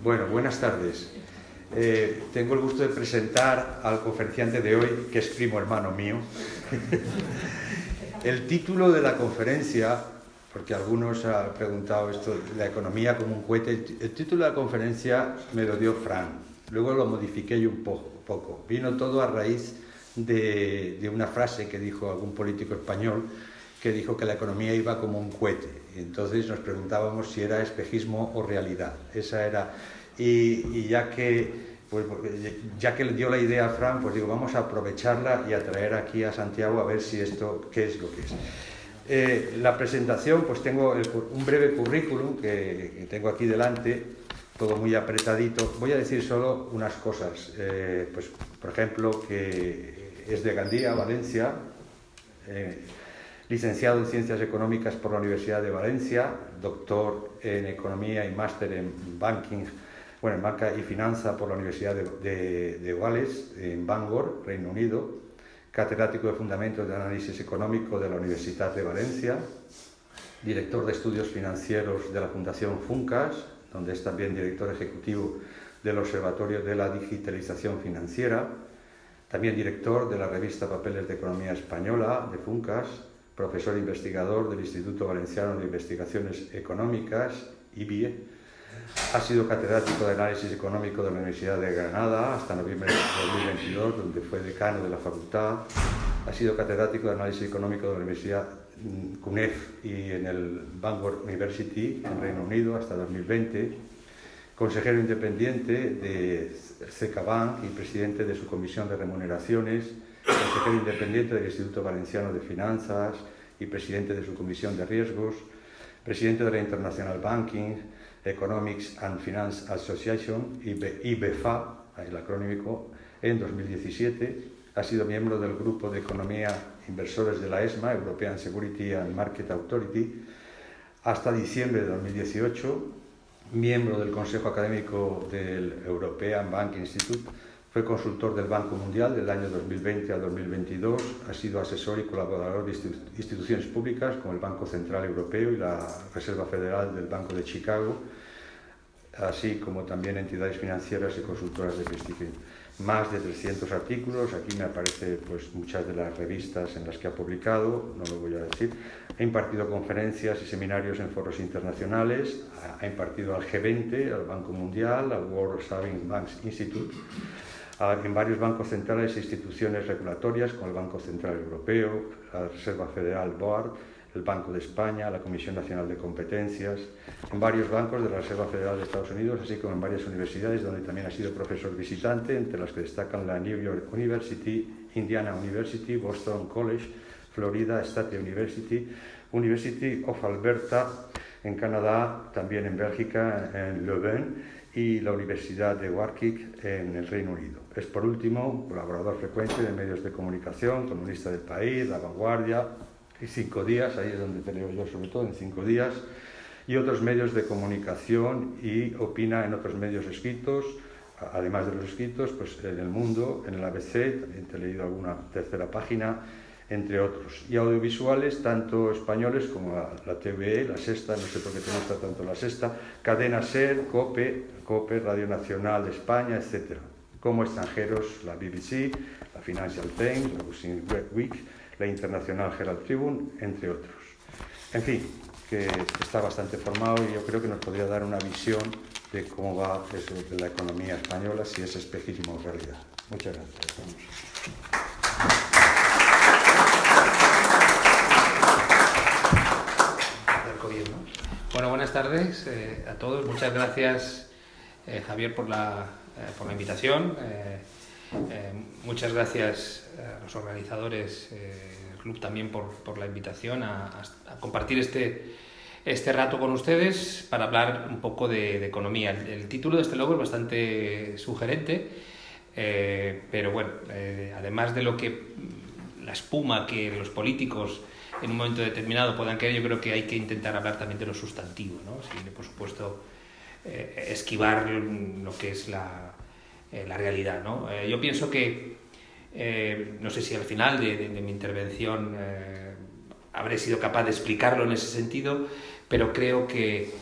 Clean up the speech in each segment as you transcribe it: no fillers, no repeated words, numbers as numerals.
Bueno, buenas tardes. Tengo el gusto de presentar al conferenciante de hoy, que es primo hermano mío. El título de la conferencia, porque algunos han preguntado esto, la economía como un cohete, el título de la conferencia me lo dio Fran, luego lo modifiqué yo un poco. Vino todo a raíz de una frase que dijo algún político español, que dijo que la economía iba como un cohete. Entonces nos preguntábamos si era espejismo o realidad. Esa era. Y ya que le dio la idea a Fran, pues digo, vamos a aprovecharla y a traer aquí a Santiago a ver si esto, qué es lo que es. La presentación, pues tengo un breve currículum que tengo aquí delante, todo muy apretadito. Voy a decir solo unas cosas. Pues, por ejemplo, que es de Gandía, Valencia, licenciado en Ciencias Económicas por la Universidad de Valencia, doctor en Economía y máster en Banking, en Banca y Finanza por la Universidad de Wales, en Bangor, Reino Unido, catedrático de Fundamentos de Análisis Económico de la Universidad de Valencia, director de Estudios Financieros de la Fundación Funcas, donde es también director ejecutivo del Observatorio de la Digitalización Financiera, también director de la revista Papeles de Economía Española de Funcas, profesor investigador del Instituto Valenciano de Investigaciones Económicas, IBIE. Ha sido catedrático de Análisis Económico de la Universidad de Granada hasta noviembre de 2022, donde fue decano de la facultad. Ha sido catedrático de Análisis Económico de la Universidad CUNEF y en el Bangor University, en Reino Unido, hasta 2020. Consejero independiente de CaixaBank y presidente de su Comisión de Remuneraciones. Consejero independiente del Instituto Valenciano de Finanzas y presidente de su Comisión de Riesgos, presidente de la International Banking, Economics and Finance Association, IBEFA, el acrónimo, en 2017. Ha sido miembro del Grupo de Economía Inversores de la ESMA, European Security and Market Authority, hasta diciembre de 2018, miembro del Consejo Académico del European Banking Institute. Fue consultor del Banco Mundial del año 2020 al 2022, ha sido asesor y colaborador de instituciones públicas como el Banco Central Europeo y la Reserva Federal del Banco de Chicago, así como también entidades financieras y consultoras de prestigio. Más de 300 artículos, aquí me aparecen pues, muchas de las revistas en las que ha publicado, no lo voy a decir. Ha impartido conferencias y seminarios en foros internacionales, ha impartido al G20, al Banco Mundial, al World Savings Banks Institute, en varios bancos centrales e instituciones regulatorias como el Banco Central Europeo, la Reserva Federal BOARD, el Banco de España, la Comisión Nacional de Competencias, en varios bancos de la Reserva Federal de Estados Unidos, así como en varias universidades donde también ha sido profesor visitante, entre las que destacan la New York University, Indiana University, Boston College, Florida State University, University of Alberta en Canadá, también en Bélgica, en Leuven, y la Universidad de Warwick en el Reino Unido. Es, por último, colaborador frecuente de medios de comunicación, columnista del País, La Vanguardia y 5 días, ahí es donde te leo yo sobre todo, en 5 días, y otros medios de comunicación, y opina en otros medios escritos, además de los escritos, pues en El Mundo, en el ABC, también te he leído alguna tercera página, entre otros. Y audiovisuales, tanto españoles como la TVE, La Sexta, no sé por qué te gusta tanto La Sexta, Cadena SER, COPE, Radio Nacional de España, etc. Como extranjeros, la BBC, la Financial Times, la Business Week, la International Herald Tribune, entre otros. En fin, que está bastante formado y yo creo que nos podría dar una visión de cómo va eso de la economía española, si es espejismo o realidad. Muchas gracias. Vamos. Bueno, buenas tardes a todos. Muchas gracias, Javier, por la invitación. Muchas gracias a los organizadores del club también por la invitación a compartir este rato con ustedes para hablar un poco de economía. El título de este logo es bastante sugerente, pero bueno, además de la espuma que los políticos en un momento determinado puedan creer, yo creo que hay que intentar hablar también de lo sustantivo, ¿no? Sin, por supuesto, esquivar lo que es la realidad, ¿no? Yo pienso que, no sé si al final de mi intervención habré sido capaz de explicarlo en ese sentido, pero creo que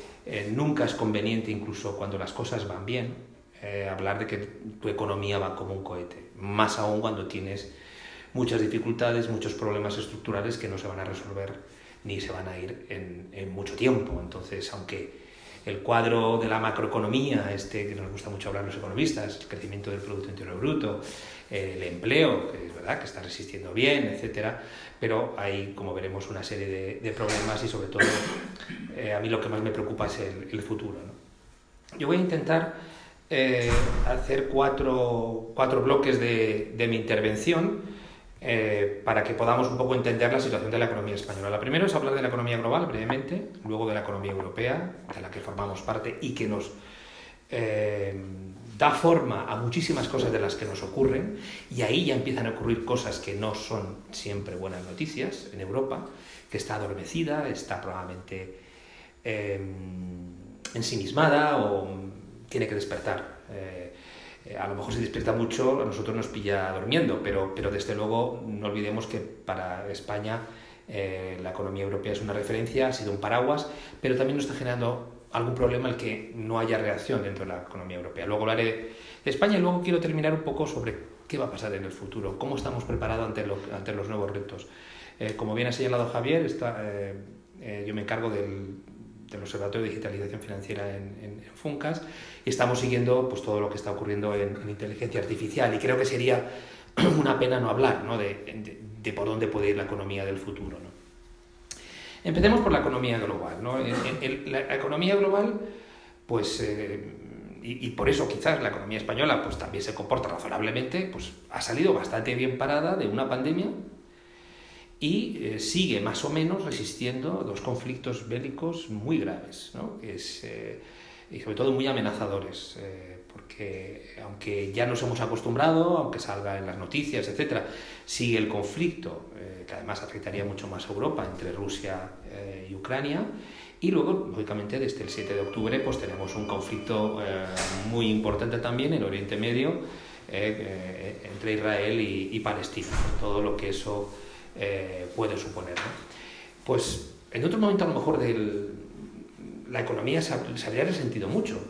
nunca es conveniente, incluso cuando las cosas van bien, hablar de que tu economía va como un cohete, más aún cuando tienes muchas dificultades, muchos problemas estructurales que no se van a resolver ni se van a ir en mucho tiempo. Entonces, aunque el cuadro de la macroeconomía, que nos gusta mucho hablar los economistas, el crecimiento del Producto Interior Bruto, el empleo, que es verdad que está resistiendo bien, etcétera, pero hay, como veremos, una serie de problemas y sobre todo a mí lo que más me preocupa es el futuro, ¿no? Yo voy a intentar hacer cuatro bloques de mi intervención para que podamos un poco entender la situación de la economía española. La primera es hablar de la economía global brevemente, luego de la economía europea, de la que formamos parte y que nos da forma a muchísimas cosas de las que nos ocurren, y ahí ya empiezan a ocurrir cosas que no son siempre buenas noticias en Europa, que está adormecida, está probablemente ensimismada o tiene que despertar. A lo mejor se despierta mucho, a nosotros nos pilla durmiendo, pero desde luego no olvidemos que para España la economía europea es una referencia, ha sido un paraguas, pero también nos está generando algún problema el que no haya reacción dentro de la economía europea. Luego hablaré de España y luego quiero terminar un poco sobre qué va a pasar en el futuro, cómo estamos preparados ante los nuevos retos. Como bien ha señalado Javier, yo me encargo del Observatorio de Digitalización Financiera en Funcas y estamos siguiendo pues, todo lo que está ocurriendo en inteligencia artificial, y creo que sería una pena no hablar, ¿no? de por dónde puede ir la economía del futuro, ¿no? Empecemos por la economía global, ¿no? La economía global, pues, y por eso quizás la economía española pues, también se comporta razonablemente, pues ha salido bastante bien parada de una pandemia y sigue más o menos resistiendo dos conflictos bélicos muy graves, ¿no? Y sobre todo muy amenazadores, porque aunque ya nos hemos acostumbrado, aunque salga en las noticias, etcétera, sigue el conflicto, que además afectaría mucho más a Europa, entre Rusia y Ucrania, y luego, lógicamente, desde el 7 de octubre pues tenemos un conflicto muy importante también en Oriente Medio, entre Israel y Palestina, todo lo que eso puede suponer, ¿no? Pues en otro momento a lo mejor la economía se habría resentido mucho,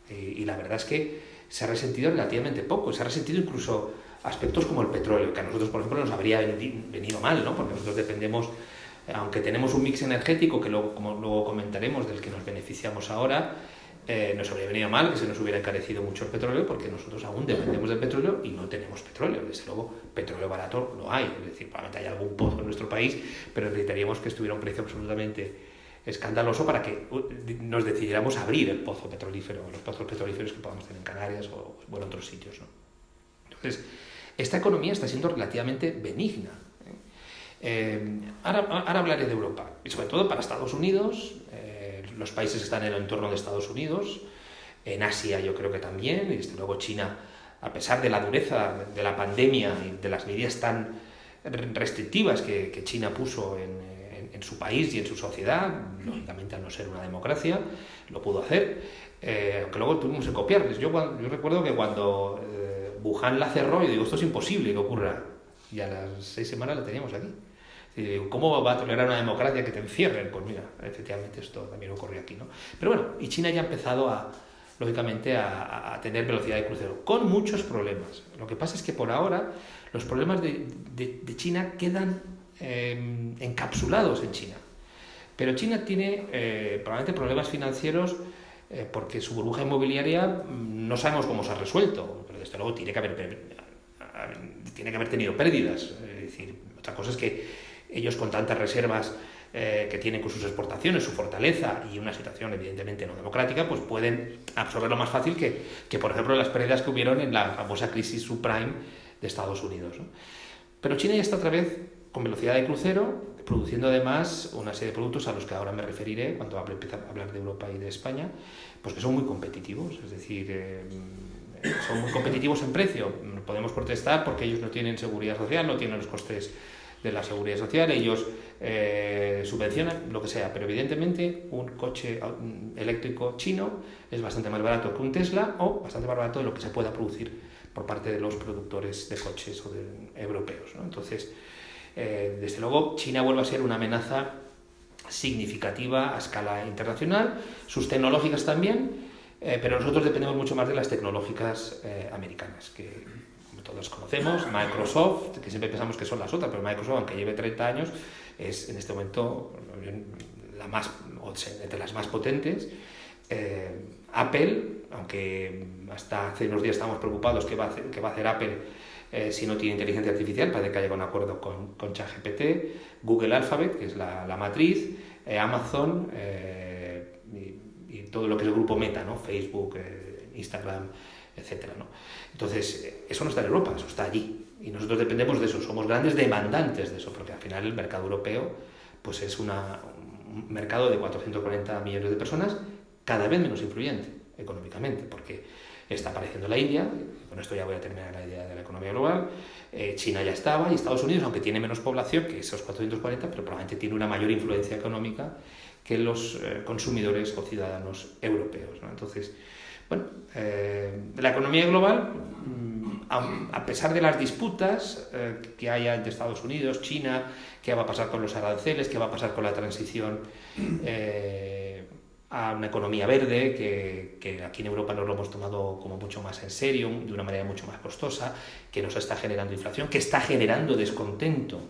y la verdad es que se ha resentido relativamente poco, se ha resentido incluso aspectos como el petróleo, que a nosotros por ejemplo nos habría venido mal, ¿no? Porque nosotros dependemos, aunque tenemos un mix energético que luego comentaremos, del que nos beneficiamos ahora, nos habría venido mal que se nos hubiera encarecido mucho el petróleo, porque nosotros aún dependemos del petróleo y no tenemos petróleo. Desde luego, petróleo barato no hay, es decir, probablemente hay algún pozo en nuestro país, pero necesitaríamos que estuviera a un precio absolutamente escandaloso para que nos decidiéramos abrir el pozo petrolífero, los pozos petrolíferos que podamos tener en Canarias o en otros sitios, ¿no? Entonces, esta economía está siendo relativamente benigna. Ahora hablaré de Europa, y sobre todo para Estados Unidos. Los países que están en el entorno de Estados Unidos, en Asia yo creo que también, y desde luego China, a pesar de la dureza de la pandemia y de las medidas tan restrictivas que China puso en su país y en su sociedad, lógicamente al no ser una democracia, lo pudo hacer, aunque luego tuvimos que copiarles. Yo recuerdo que cuando Wuhan la cerró, yo digo, esto es imposible que ocurra, y a las 6 semanas la teníamos aquí. ¿Cómo va a tolerar una democracia que te encierren? Pues mira, efectivamente esto también ocurrió aquí, ¿no? Pero bueno, y China ya ha empezado lógicamente a tener velocidad de crucero, con muchos problemas. Lo que pasa es que por ahora los problemas de China quedan encapsulados en China. Pero China tiene probablemente problemas financieros porque su burbuja inmobiliaria no sabemos cómo se ha resuelto, pero desde luego tiene que haber tenido pérdidas. Es decir, otra cosa es que ellos, con tantas reservas que tienen con sus exportaciones, su fortaleza y una situación evidentemente no democrática, pues pueden absorberlo más fácil que por ejemplo las pérdidas que hubieron en la famosa crisis subprime de Estados Unidos, ¿no? Pero China ya está otra vez con velocidad de crucero, produciendo además una serie de productos a los que ahora me referiré cuando empiece a hablar de Europa y de España, pues que son muy competitivos, es decir, son muy competitivos en precio. Podemos protestar porque ellos no tienen seguridad social, no tienen los costes de la seguridad social, ellos subvencionan lo que sea, pero evidentemente un coche eléctrico chino es bastante más barato que un Tesla, o bastante más barato de lo que se pueda producir por parte de los productores de coches europeos, ¿no? Entonces, desde luego, China vuelve a ser una amenaza significativa a escala internacional, sus tecnológicas también, pero nosotros dependemos mucho más de las tecnológicas americanas, que como todos conocemos, Microsoft, que siempre pensamos que son las otras, pero Microsoft, aunque lleve 30 años, es en este momento entre las más potentes. Apple, aunque hasta hace unos días estábamos preocupados qué va a hacer Apple si no tiene inteligencia artificial, parece que ha llegado a un acuerdo con ChatGPT, Google Alphabet, que es la matriz, Amazon y todo lo que es el grupo Meta, ¿no? Facebook, Instagram, etcétera, ¿no? Entonces, eso no está en Europa, eso está allí. Y nosotros dependemos de eso, somos grandes demandantes de eso, porque al final el mercado europeo pues es un mercado de 440 millones de personas, cada vez menos influyente económicamente, porque está apareciendo la India, con esto ya voy a terminar la idea de la economía global, China ya estaba, y Estados Unidos, aunque tiene menos población que esos 440, pero probablemente tiene una mayor influencia económica que los consumidores o ciudadanos europeos, ¿no? Entonces, bueno, la economía global, a pesar de las disputas que haya entre Estados Unidos, China, qué va a pasar con los aranceles, qué va a pasar con la transición a una economía verde, que aquí en Europa nos lo hemos tomado como mucho más en serio, de una manera mucho más costosa, que nos está generando inflación, que está generando descontento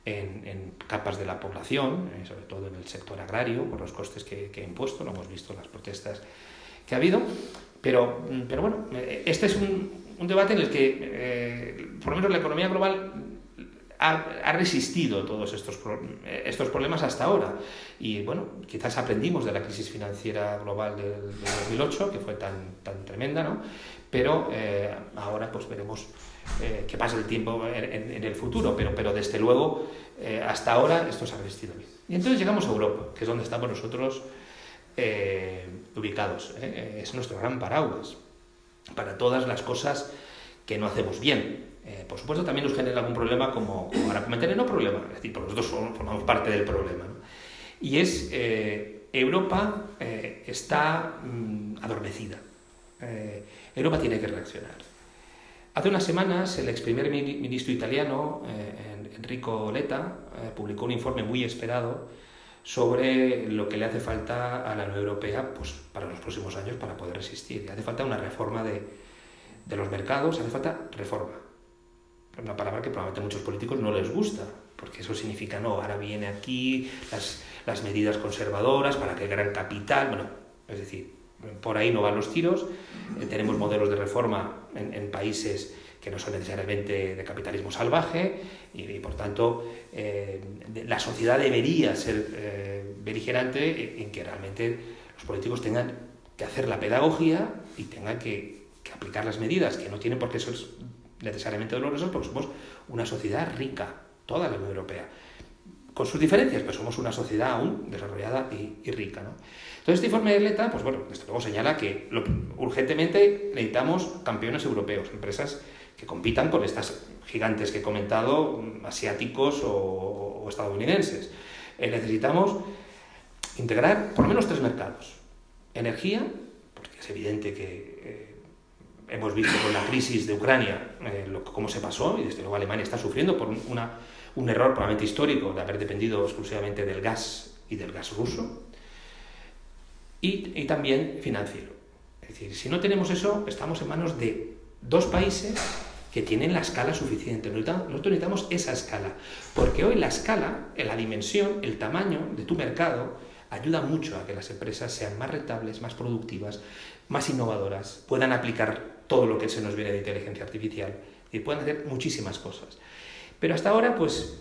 en capas de la población, sobre todo en el sector agrario, por los costes que ha impuesto, lo hemos visto en las protestas que ha habido, pero bueno, este es un debate en el que, por lo menos la economía global ha resistido todos estos problemas hasta ahora. Y bueno, quizás aprendimos de la crisis financiera global del 2008, que fue tan tremenda, ¿no? Pero ahora pues veremos qué pasa el tiempo en el futuro, pero desde luego hasta ahora esto se ha resistido bien. Y entonces llegamos a Europa, que es donde estamos nosotros ubicados. Es nuestro gran paraguas para todas las cosas que no hacemos bien. Por supuesto también nos genera algún problema, como ahora comentaré, no problema, es decir, porque nosotros formamos parte del problema, ¿no? Y es Europa está adormecida. Europa tiene que reaccionar. Hace unas semanas el ex primer ministro italiano, Enrico Letta, publicó un informe muy esperado sobre lo que le hace falta a la Unión Europea pues, para los próximos años para poder resistir. Hace falta una reforma de los mercados, hace falta reforma. Una palabra que probablemente a muchos políticos no les gusta, porque eso significa, no, ahora viene aquí las medidas conservadoras para que el gran capital, bueno, es decir, por ahí no van los tiros. Tenemos modelos de reforma en países que no son necesariamente de capitalismo salvaje y por tanto la sociedad debería ser beligerante en que realmente los políticos tengan que hacer la pedagogía y tengan que aplicar las medidas, que no tienen por qué ser necesariamente dolorosas, porque somos una sociedad rica, toda la Unión Europea, con sus diferencias, pero somos una sociedad aún desarrollada y rica, ¿no? Entonces este informe de Letta, pues bueno, desde luego señala que urgentemente necesitamos campeones europeos, empresas que compitan con estas gigantes que he comentado, asiáticos o estadounidenses. Necesitamos integrar por lo menos 3 mercados. Energía, porque es evidente que hemos visto con la crisis de Ucrania cómo se pasó, y desde luego Alemania está sufriendo por un error probablemente histórico de haber dependido exclusivamente del gas y del gas ruso, y también financiero. Es decir, si no tenemos eso, estamos en manos de 2 países que tienen la escala suficiente. Nosotros necesitamos esa escala, porque hoy la escala, la dimensión, el tamaño de tu mercado ayuda mucho a que las empresas sean más rentables, más productivas, más innovadoras, puedan aplicar todo lo que se nos viene de inteligencia artificial y puedan hacer muchísimas cosas. Pero hasta ahora, pues,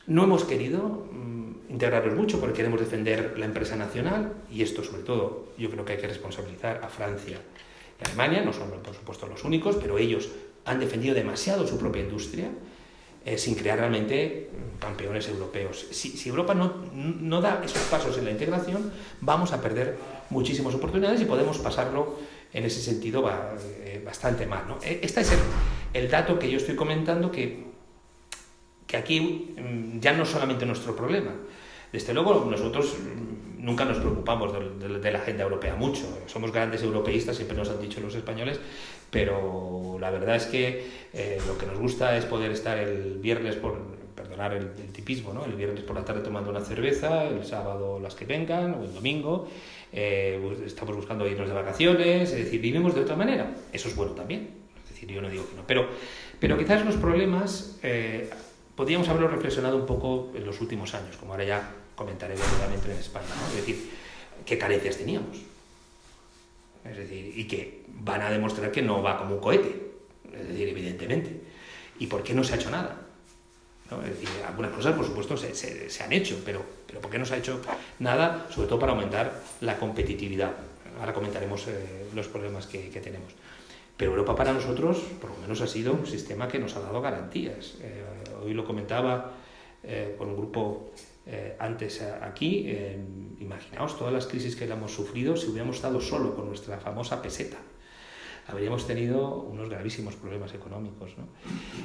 no hemos querido integrarnos mucho porque queremos defender la empresa nacional, y esto, sobre todo, yo creo que hay que responsabilizar a Francia y a Alemania, no son, por supuesto, los únicos, pero ellos han defendido demasiado su propia industria sin crear realmente campeones europeos. Si Europa no da esos pasos en la integración, vamos a perder muchísimas oportunidades y podemos pasarlo en ese sentido bastante mal, ¿no? Este es el dato que yo estoy comentando, que aquí ya no es solamente nuestro problema. Desde luego nosotros nunca nos preocupamos de la agenda europea mucho, somos grandes europeístas, siempre nos han dicho los españoles, pero la verdad es que lo que nos gusta es poder estar el viernes perdonar el tipismo, ¿no? El viernes por la tarde tomando una cerveza, el sábado las que vengan, o el domingo, estamos buscando irnos de vacaciones, es decir, vivimos de otra manera. Eso es bueno también, es decir, yo no digo que no, pero quizás los problemas podríamos haberlo reflexionado un poco en los últimos años, como ahora ya comentaré brevemente en España, ¿no? Es decir, qué carencias teníamos, es decir, y que van a demostrar que no va como un cohete, es decir, evidentemente, y por qué no se ha hecho nada, ¿no? Es decir, algunas cosas, por supuesto, se han hecho, pero ¿por qué no se ha hecho nada? Sobre todo para aumentar la competitividad. Ahora comentaremos los problemas que tenemos. Pero Europa para nosotros, por lo menos, ha sido un sistema que nos ha dado garantías. Hoy lo comentaba con un grupo antes aquí. Imaginaos todas las crisis que hemos sufrido si hubiéramos estado solo con nuestra famosa peseta. Habríamos tenido unos gravísimos problemas económicos, ¿no?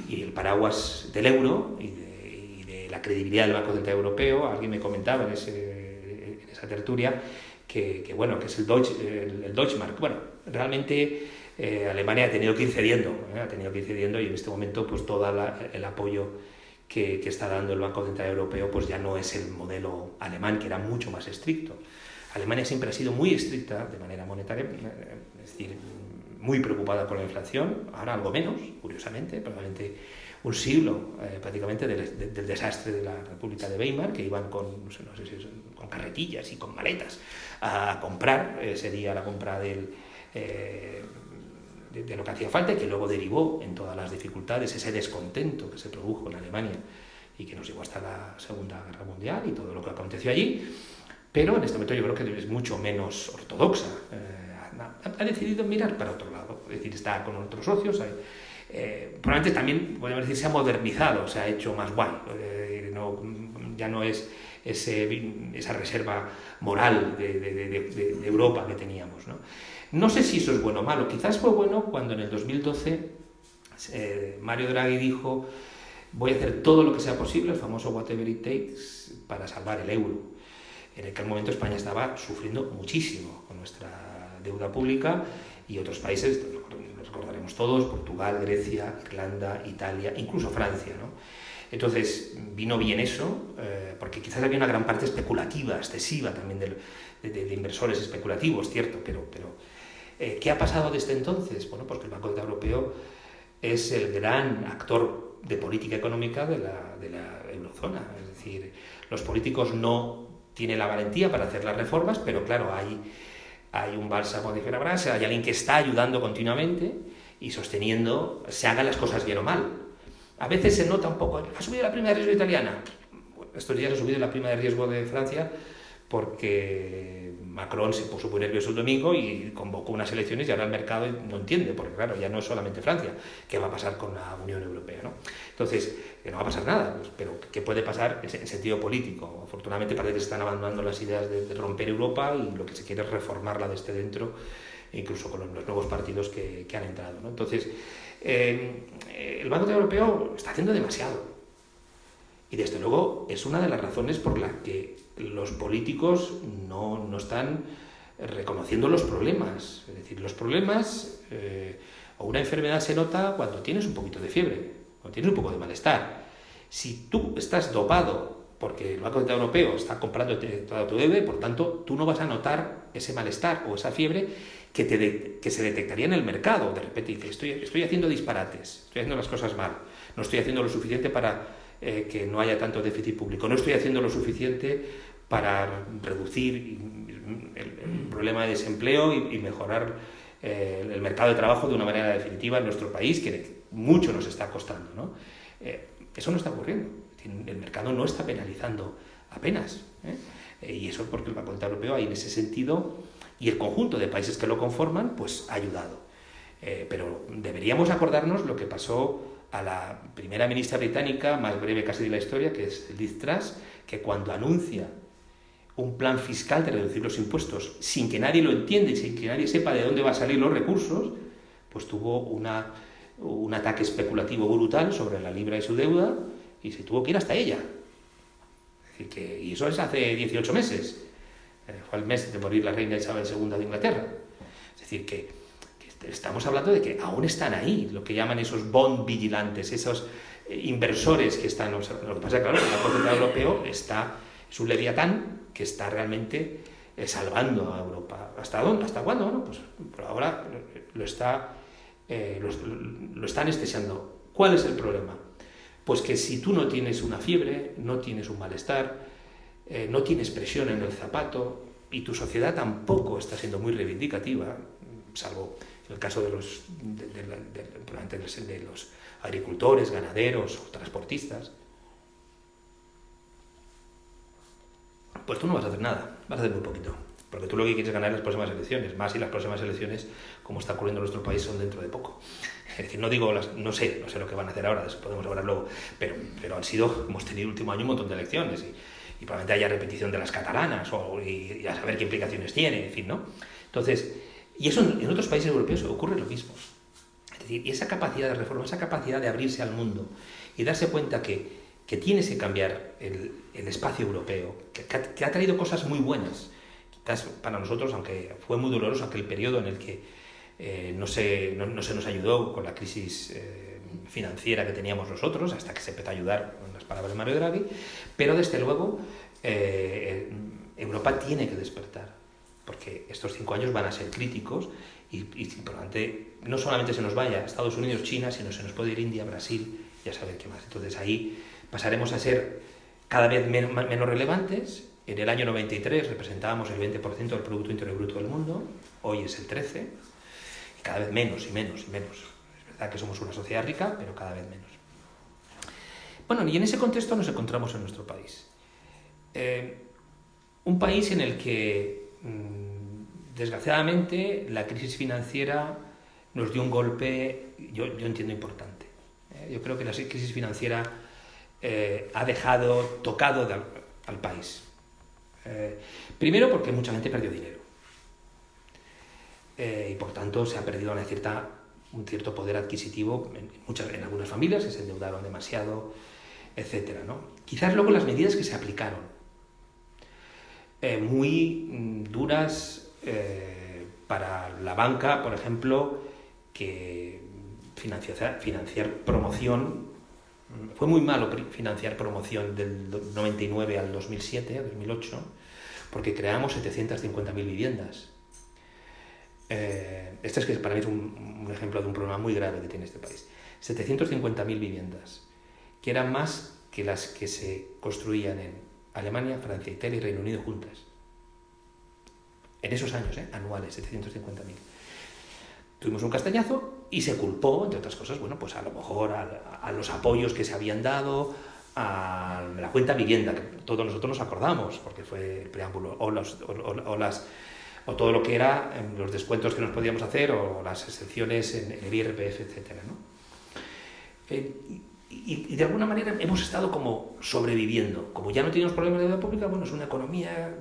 Y el paraguas del euro y de la credibilidad del Banco Central Europeo, alguien me comentaba en esa tertulia que es el Deutsche Mark. Bueno, realmente Alemania ha tenido que ir cediendo, y en este momento pues todo el apoyo que está dando el Banco Central Europeo pues ya no es el modelo alemán, que era mucho más estricto. Alemania siempre ha sido muy estricta de manera monetaria, es decir, muy preocupada por la inflación, ahora algo menos, curiosamente, probablemente un siglo prácticamente del desastre de la República de Weimar, que iban con carretillas y con maletas a comprar, sería la compra de lo que hacía falta, y que luego derivó en todas las dificultades, ese descontento que se produjo en Alemania y que nos llevó hasta la Segunda Guerra Mundial y todo lo que aconteció allí. Pero en este momento yo creo que es mucho menos ortodoxa. Ha decidido mirar para otro lado, es decir, está con otros socios. Probablemente también, podemos decir, se ha modernizado, se ha hecho más guay. Ya no es esa reserva moral de Europa que teníamos, ¿no? No sé si eso es bueno o malo. Quizás fue bueno cuando en el 2012 Mario Draghi dijo: voy a hacer todo lo que sea posible, el famoso whatever it takes, para salvar el euro. En aquel momento España estaba sufriendo muchísimo con nuestra deuda pública, y otros países, lo recordaremos todos, Portugal, Grecia, Irlanda, Italia, incluso Francia, ¿no? Entonces vino bien eso, porque quizás había una gran parte especulativa, excesiva también de inversores especulativos, cierto, pero ¿qué ha pasado desde entonces? Bueno, pues que el Banco Central Europeo es el gran actor de política económica de la eurozona, es decir, los políticos no tienen la valentía para hacer las reformas, pero claro, hay un bálsamo de Ferabrás, hay alguien que está ayudando continuamente y sosteniendo, se hagan las cosas bien o mal. A veces se nota un poco, ¿ha subido la prima de riesgo italiana? Estos días ha subido la prima de riesgo de Francia porque Macron se puso muy nervioso el domingo y convocó unas elecciones, y ahora el mercado no entiende, porque claro, ya no es solamente Francia, ¿qué va a pasar con la Unión Europea, ¿no? Entonces, que no va a pasar nada, pues, pero ¿qué puede pasar en sentido político? Afortunadamente parece que se están abandonando las ideas de romper Europa, y lo que se quiere es reformarla desde dentro, incluso con los nuevos partidos que han entrado, ¿no? Entonces, el Banco Central Europeo está haciendo demasiado. Y desde luego es una de las razones por las que los políticos no están reconociendo los problemas. Es decir, los problemas o una enfermedad se nota cuando tienes un poquito de fiebre, cuando tienes un poco de malestar. Si tú estás dopado porque el Banco Central Europeo está comprando toda tu deuda, por tanto tú no vas a notar ese malestar o esa fiebre que se detectaría en el mercado. De repente dices, estoy haciendo disparates, estoy haciendo las cosas mal, no estoy haciendo lo suficiente para que no haya tanto déficit público, no estoy haciendo lo suficiente para reducir el problema de desempleo y mejorar el mercado de trabajo de una manera definitiva en nuestro país, que mucho nos está costando, ¿no? Eso no está ocurriendo. El mercado no está penalizando apenas, y eso porque el Banco Central Europeo ahí en ese sentido, y el conjunto de países que lo conforman, pues ha ayudado. Pero deberíamos acordarnos lo que pasó a la primera ministra británica, más breve casi de la historia, que es Liz Truss, que cuando anuncia un plan fiscal de reducir los impuestos sin que nadie lo entienda y sin que nadie sepa de dónde van a salir los recursos, pues tuvo un ataque especulativo brutal sobre la libra y su deuda, y se tuvo que ir hasta ella. Es decir, y eso es hace 18 meses. Fue el mes de morir la reina Isabel II de Inglaterra. Es decir, que estamos hablando de que aún están ahí, lo que llaman esos bond vigilantes, esos inversores que están observando. Lo que pasa es que, claro, el Banco Central Europeo es un leviatán que está realmente salvando a Europa. ¿Hasta dónde? ¿Hasta cuándo? Bueno, pues por ahora lo está anestesiando. ¿Cuál es el problema? Pues que si tú no tienes una fiebre, no tienes un malestar, no tines presión en el zapato y tu sociedad tampoco está siendo muy reivindicativa, salvo en el caso de los agricultores, ganaderos o transportistas, pues tú no vas a hacer nada, vas a hacer muy poquito, porque tú lo que quieres es ganar las próximas elecciones, más si las próximas elecciones, como está ocurriendo en nuestro país, son dentro de poco. Es decir, no sé lo que van a hacer ahora, de eso podemos hablar luego, pero hemos tenido el último año un montón de elecciones y probablemente haya repetición de las catalanas y a saber qué implicaciones tiene, en fin, ¿no? Entonces, y eso en otros países europeos ocurre lo mismo. Es decir, y esa capacidad de reforma, esa capacidad de abrirse al mundo y darse cuenta que tienes que cambiar el espacio europeo, que ha traído cosas muy buenas. Quizás para nosotros, aunque fue muy doloroso aquel periodo en el que no se nos ayudó con la crisis financiera que teníamos nosotros, hasta que se empezó a ayudar con las palabras de Mario Draghi, pero desde luego Europa tiene que despertar, porque estos 5 años van a ser críticos y probablemente no solamente se nos vaya a Estados Unidos, China, sino se nos puede ir India, Brasil y a saber qué más. Entonces ahí pasaremos a ser cada vez menos relevantes. En el año 93 representábamos el 20% del Producto Interior Bruto del mundo, hoy es el 13%, y cada vez menos y menos y menos. Es verdad que somos una sociedad rica, pero cada vez menos. Bueno, y en ese contexto nos encontramos en nuestro país. Un país en el que, desgraciadamente, la crisis financiera nos dio un golpe, yo entiendo, importante. Yo creo que la crisis financiera ha dejado tocado al país. Primero porque mucha gente perdió dinero y por tanto se ha perdido un cierto poder adquisitivo en algunas familias que se endeudaron demasiado, etcétera, ¿no? Quizás luego las medidas que se aplicaron, muy duras para la banca, por ejemplo, que financiar promoción. Fue muy malo financiar promoción del 99 al 2007, 2008, porque creamos 750.000 viviendas. Este es que para mí es un ejemplo de un problema muy grave que tiene este país. 750.000 viviendas, que eran más que las que se construían en Alemania, Francia, Italia y Reino Unido juntas. En esos años, anuales, 750.000. Tuvimos un castañazo y se culpó, entre otras cosas, bueno, pues a lo mejor a los apoyos que se habían dado a la cuenta vivienda, que todos nosotros nos acordamos, porque fue el preámbulo, o todo lo que era los descuentos que nos podíamos hacer, o las excepciones en el IRPF, etcétera, ¿no? Y de alguna manera hemos estado como sobreviviendo. Como ya no tenemos problemas de deuda pública, bueno, es una economía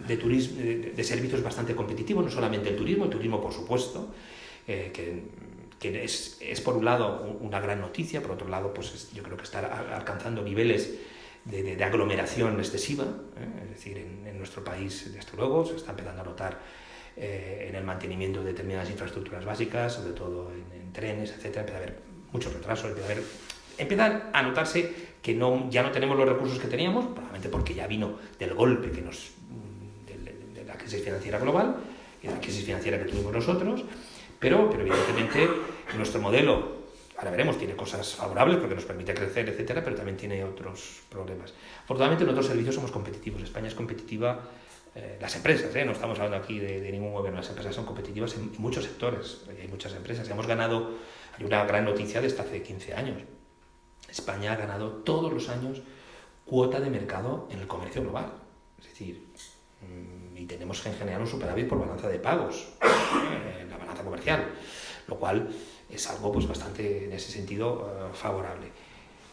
de turismo, de servicios bastante competitivo, no solamente el turismo por supuesto, que es por un lado una gran noticia, por otro lado pues yo creo que está alcanzando niveles de aglomeración excesiva, es decir, en nuestro país desde luego se está empezando a notar en el mantenimiento de determinadas infraestructuras básicas, sobre todo en trenes, etcétera. Empieza a haber muchos retrasos, empieza a notarse que ya no tenemos los recursos que teníamos, probablemente porque ya vino del golpe de la crisis financiera global y de la crisis financiera que tuvimos nosotros. Pero evidentemente nuestro modelo, ahora veremos, tiene cosas favorables porque nos permite crecer, etcétera, pero también tiene otros problemas. Afortunadamente en otros servicios somos competitivos. España es competitiva, las empresas, no estamos hablando aquí de ningún gobierno, las empresas son competitivas en muchos sectores, hay muchas empresas. Hay una gran noticia desde hace 15 años. España ha ganado todos los años cuota de mercado en el comercio global. Es decir, y tenemos en general un superávit por balanza de pagos en la balanza comercial, lo cual es algo pues bastante en ese sentido favorable.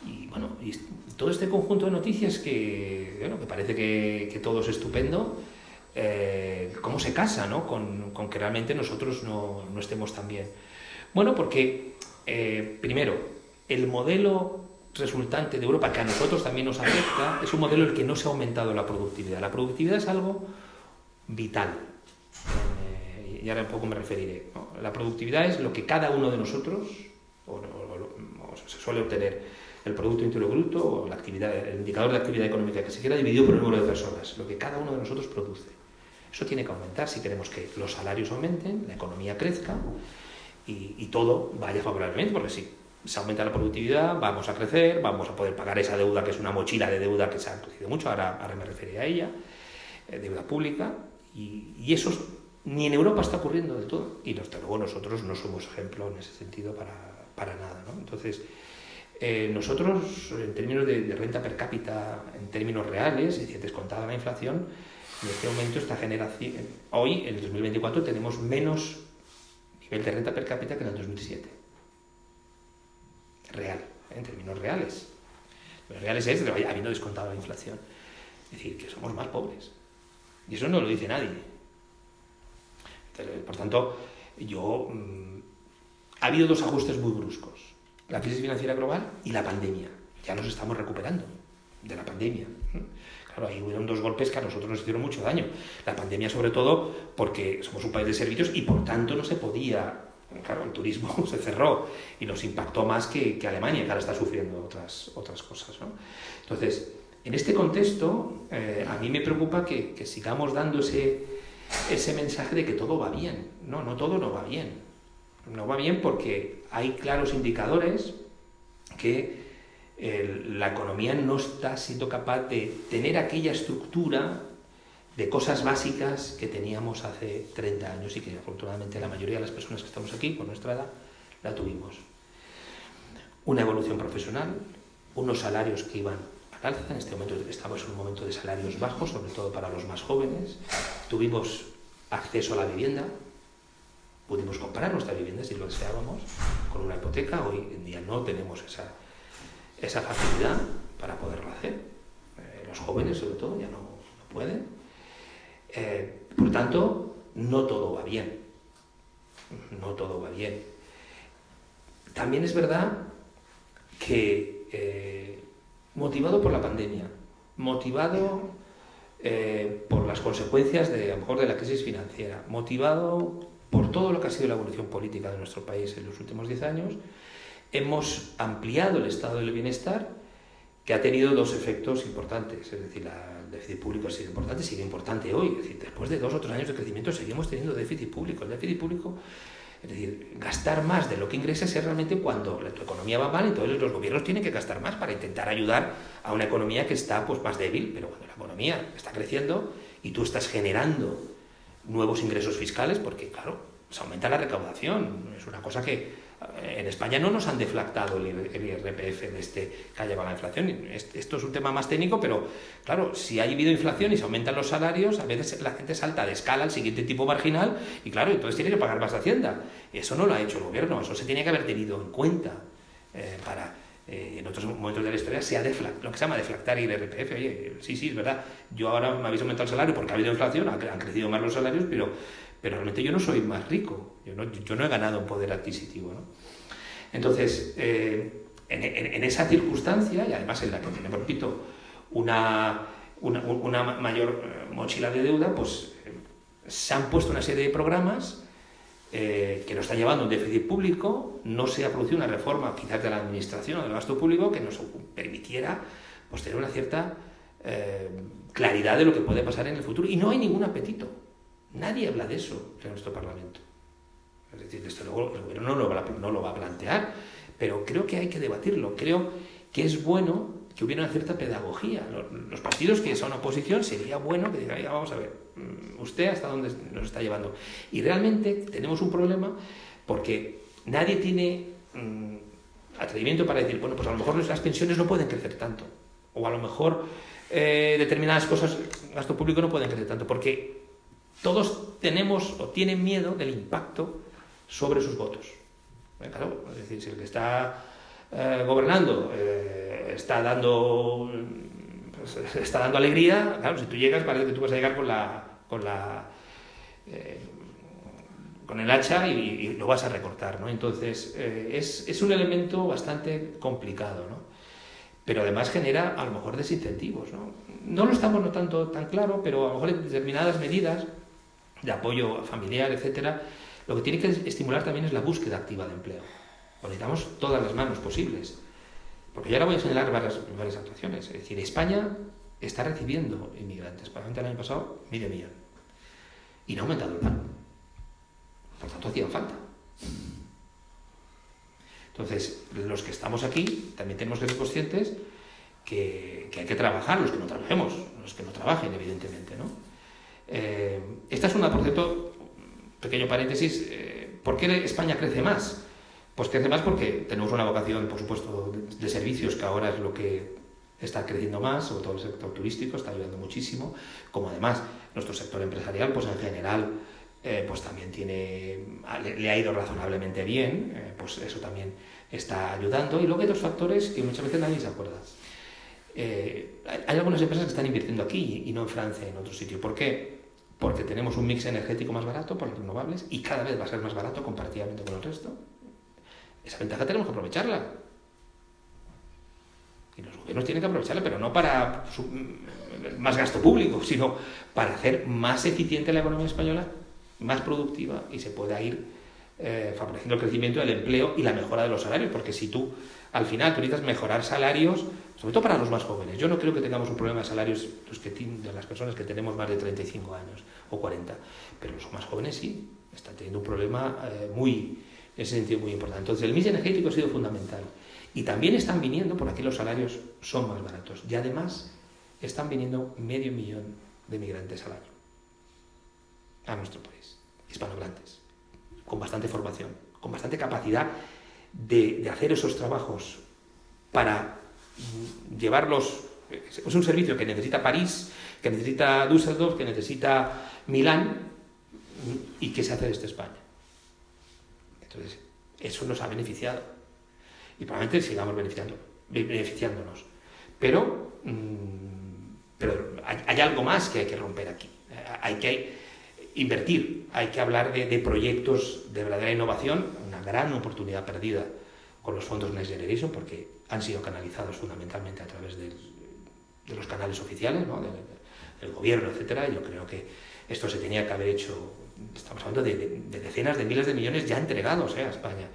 Y bueno, y todo este conjunto de noticias que parece que todo es estupendo, ¿cómo se casa, ¿no? con que realmente nosotros no estemos tan bien? Bueno, porque primero, el modelo resultante de Europa, que a nosotros también nos afecta, es un modelo en el que no se ha aumentado la productividad. La productividad es algo vital, y ahora un poco me referiré, ¿no? La productividad es lo que cada uno de nosotros se suele obtener el Producto Interior Bruto o la actividad, el indicador de actividad económica que se quiera dividido por el número de personas, lo que cada uno de nosotros produce. Eso tiene que aumentar si queremos que los salarios aumenten, la economía crezca y todo vaya favorablemente, porque si se aumenta la productividad, vamos a crecer, vamos a poder pagar esa deuda que es una mochila de deuda que se ha crecido mucho, ahora me referiré a ella, deuda pública, y eso ni en Europa está ocurriendo del todo, y desde luego nosotros no somos ejemplo en ese sentido para nada, ¿no? Entonces, nosotros, en términos de renta per cápita, en términos reales, es decir, descontada la inflación, en este momento, esta generación, hoy, en el 2024, tenemos menos nivel de renta per cápita que en el 2007. Real, en términos reales. Los reales es habiendo descontado la inflación. Es decir, que somos más pobres. Y eso no lo dice nadie. Entonces, por tanto, ha habido dos ajustes muy bruscos. La crisis financiera global y la pandemia. Ya nos estamos recuperando de la pandemia. Claro, ahí hubieron dos golpes que a nosotros nos hicieron mucho daño. La pandemia, sobre todo, porque somos un país de servicios y por tanto no se podía. Claro, el turismo se cerró y nos impactó más que Alemania, que ahora está sufriendo otras cosas, ¿no? Entonces, en este contexto, a mí me preocupa que sigamos dando ese mensaje de que todo va bien. No todo no va bien. No va bien porque hay claros indicadores que la economía no está siendo capaz de tener aquella estructura de cosas básicas que teníamos hace 30 años y que afortunadamente la mayoría de las personas que estamos aquí, por nuestra edad, la tuvimos. Una evolución profesional, unos salarios que iban al alza, en este momento estamos en un momento de salarios bajos, sobre todo para los más jóvenes, tuvimos acceso a la vivienda, pudimos comprar nuestra vivienda si lo deseábamos, con una hipoteca. Hoy en día no tenemos esa facilidad para poderlo hacer. Los jóvenes, sobre todo, ya no pueden. Por tanto, no todo va bien. No todo va bien. También es verdad que, motivado por la pandemia, motivado por las consecuencias a lo mejor de la crisis financiera, motivado por todo lo que ha sido la evolución política de nuestro país en los últimos 10 años, hemos ampliado el estado del bienestar, que ha tenido dos efectos importantes. Es decir, el déficit público ha sido importante, sigue importante hoy. Es decir, después de 2 o 3 años de crecimiento seguimos teniendo déficit público. El déficit público, es decir, gastar más de lo que ingresas es realmente cuando tu economía va mal, entonces los gobiernos tienen que gastar más para intentar ayudar a una economía que está pues más débil. Pero cuando la economía está creciendo y tú estás generando nuevos ingresos fiscales, porque claro, se aumenta la recaudación. Es una cosa que en España no nos han deflactado el IRPF que ha llevado a la inflación. Esto es un tema más técnico, pero claro, si ha habido inflación y se aumentan los salarios, a veces la gente salta de escala al siguiente tipo marginal y claro, entonces tiene que pagar más Hacienda. Eso no lo ha hecho el gobierno, eso se tiene que haber tenido en cuenta en otros momentos de la historia se ha lo que se llama deflactar el IRPF. Oye, sí, es verdad, yo ahora me habéis aumentado el salario porque ha habido inflación, han crecido más los salarios, pero realmente yo no soy más rico, yo no he ganado un poder adquisitivo, ¿no? Entonces, en esa circunstancia, y además en la que tenemos, repito, una mayor mochila de deuda, pues se han puesto una serie de programas que nos están llevando a un déficit público. No se ha producido una reforma quizás de la administración o del gasto público que nos permitiera pues, tener una cierta claridad de lo que puede pasar en el futuro, y no hay ningún apetito. Nadie habla de eso en nuestro Parlamento. Es decir, desde luego el gobierno no lo va a plantear, pero creo que hay que debatirlo. Creo que es bueno que hubiera una cierta pedagogía. Los partidos que son oposición, sería bueno que digan, oiga, vamos a ver, usted hasta dónde nos está llevando. Y realmente tenemos un problema porque nadie tiene atrevimiento para decir, bueno, pues a lo mejor las pensiones no pueden crecer tanto, o a lo mejor determinadas cosas, gasto público no pueden crecer tanto, porque todos tenemos o tienen miedo del impacto sobre sus votos. Claro, es decir, si el que está gobernando está dando alegría, claro, si tú llegas parece que tú vas a llegar con el hacha y lo vas a recortar, ¿no? Entonces es un elemento bastante complicado, ¿no? Pero además genera a lo mejor desincentivos, ¿no? No lo estamos notando tan claro, pero a lo mejor en determinadas medidas de apoyo familiar, etcétera, lo que tiene que estimular también es la búsqueda activa de empleo. Necesitamos todas las manos posibles, Porque yo ahora voy a señalar varias actuaciones. Es decir, España está recibiendo inmigrantes. Probablemente el año pasado, 500.000. Y no ha aumentado el paro. Por tanto, hacían falta. Entonces, los que estamos aquí también tenemos que ser conscientes que hay que trabajar, los que no trabajemos, los que no trabajen, evidentemente, ¿no? Esta es una, por cierto, pequeño paréntesis, ¿por qué España crece más? Pues crece más porque tenemos una vocación, por supuesto, de servicios, que ahora es lo que está creciendo más, sobre todo el sector turístico, está ayudando muchísimo, como además nuestro sector empresarial, pues en general, pues también le ha ido razonablemente bien, pues eso también está ayudando. Y luego hay dos factores que muchas veces nadie se acuerda. Hay algunas empresas que están invirtiendo aquí y no en Francia, en otro sitio. ¿Por qué? Porque tenemos un mix energético más barato por las renovables y cada vez va a ser más barato comparativamente con el resto. Esa ventaja tenemos que aprovecharla. Y los gobiernos tienen que aprovecharla, pero no para más gasto público, sino para hacer más eficiente la economía española, más productiva, y se pueda ir favoreciendo el crecimiento del empleo y la mejora de los salarios, porque si tú, al final, tú necesitas mejorar salarios, sobre todo para los más jóvenes. Yo no creo que tengamos un problema de salarios de las personas que tenemos más de 35 años o 40, pero los más jóvenes sí, están teniendo un problema en ese sentido muy importante. Entonces, el mix energético ha sido fundamental. Y también están viniendo, por aquí los salarios son más baratos, y además están viniendo 500.000 de migrantes al año a nuestro país, hispanohablantes, con bastante formación, con bastante capacidad de hacer esos trabajos para llevarlos. Es un servicio que necesita París, que necesita Düsseldorf, que necesita Milán, y que se hace desde España. Entonces, eso nos ha beneficiado y probablemente sigamos beneficiándonos. Pero hay algo más que hay que romper aquí. Hay que invertir, hay que hablar de proyectos de verdadera innovación, una gran oportunidad perdida con los fondos Next Generation, porque han sido canalizados fundamentalmente a través de los canales oficiales, ¿no? del gobierno, etcétera. Yo creo que esto se tenía que haber hecho. Estamos hablando de decenas de miles de millones ya entregados a España.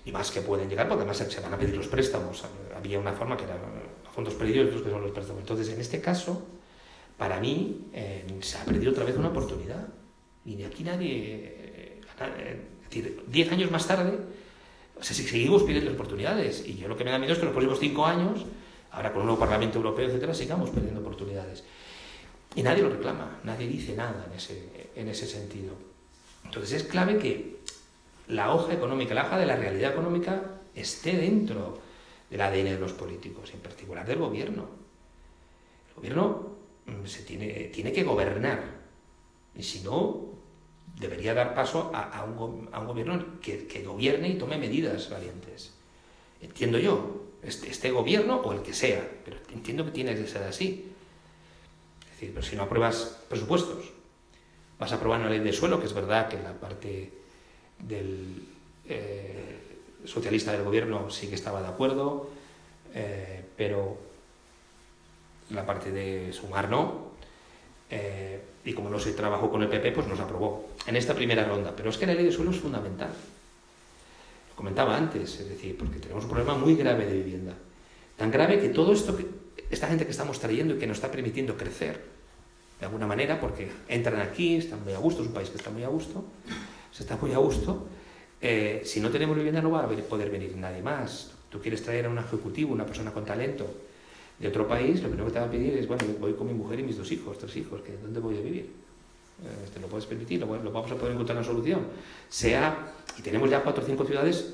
Y más que pueden llegar, porque además se van a pedir los préstamos. Había una forma que era fondos perdidos y otros que son los préstamos. Entonces, en este caso, para mí, se ha perdido otra vez una oportunidad. Y de aquí nadie... Es decir, 10 años más tarde, seguimos perdiendo oportunidades. Y yo lo que me da miedo es que en los próximos 5 años, ahora con un nuevo Parlamento Europeo, etcétera, sigamos perdiendo oportunidades. Y nadie lo reclama, nadie dice nada en ese sentido. Entonces, es clave que la hoja económica, la hoja de la realidad económica, esté dentro del ADN de los políticos, en particular del gobierno. El gobierno tiene que gobernar, y si no, debería dar paso a un gobierno que gobierne y tome medidas valientes. Entiendo yo, este gobierno o el que sea, pero entiendo que tiene que ser así. Es decir, pero si no apruebas presupuestos, vas a aprobar una ley de suelo, que es verdad que la parte del socialista del gobierno sí que estaba de acuerdo, pero la parte de Sumar no, y como no se trabajó con el PP, pues no se aprobó en esta primera ronda. Pero es que la ley de suelo es fundamental, lo comentaba antes, es decir, porque tenemos un problema muy grave de vivienda, tan grave que todo esto, esta gente que estamos trayendo y que nos está permitiendo crecer de alguna manera, porque entran aquí, están muy a gusto, es un país que está muy a gusto, se está muy a gusto. Si no tenemos vivienda no va a poder venir nadie más. Tú quieres traer a un ejecutivo, una persona con talento de otro país, lo primero que te va a pedir es, bueno, voy con mi mujer y mis 2 hijos, 3 hijos, ¿dónde voy a vivir? ¿Te lo puedes permitir? ¿Lo vamos a poder encontrar una solución? Y tenemos ya 4 o 5 ciudades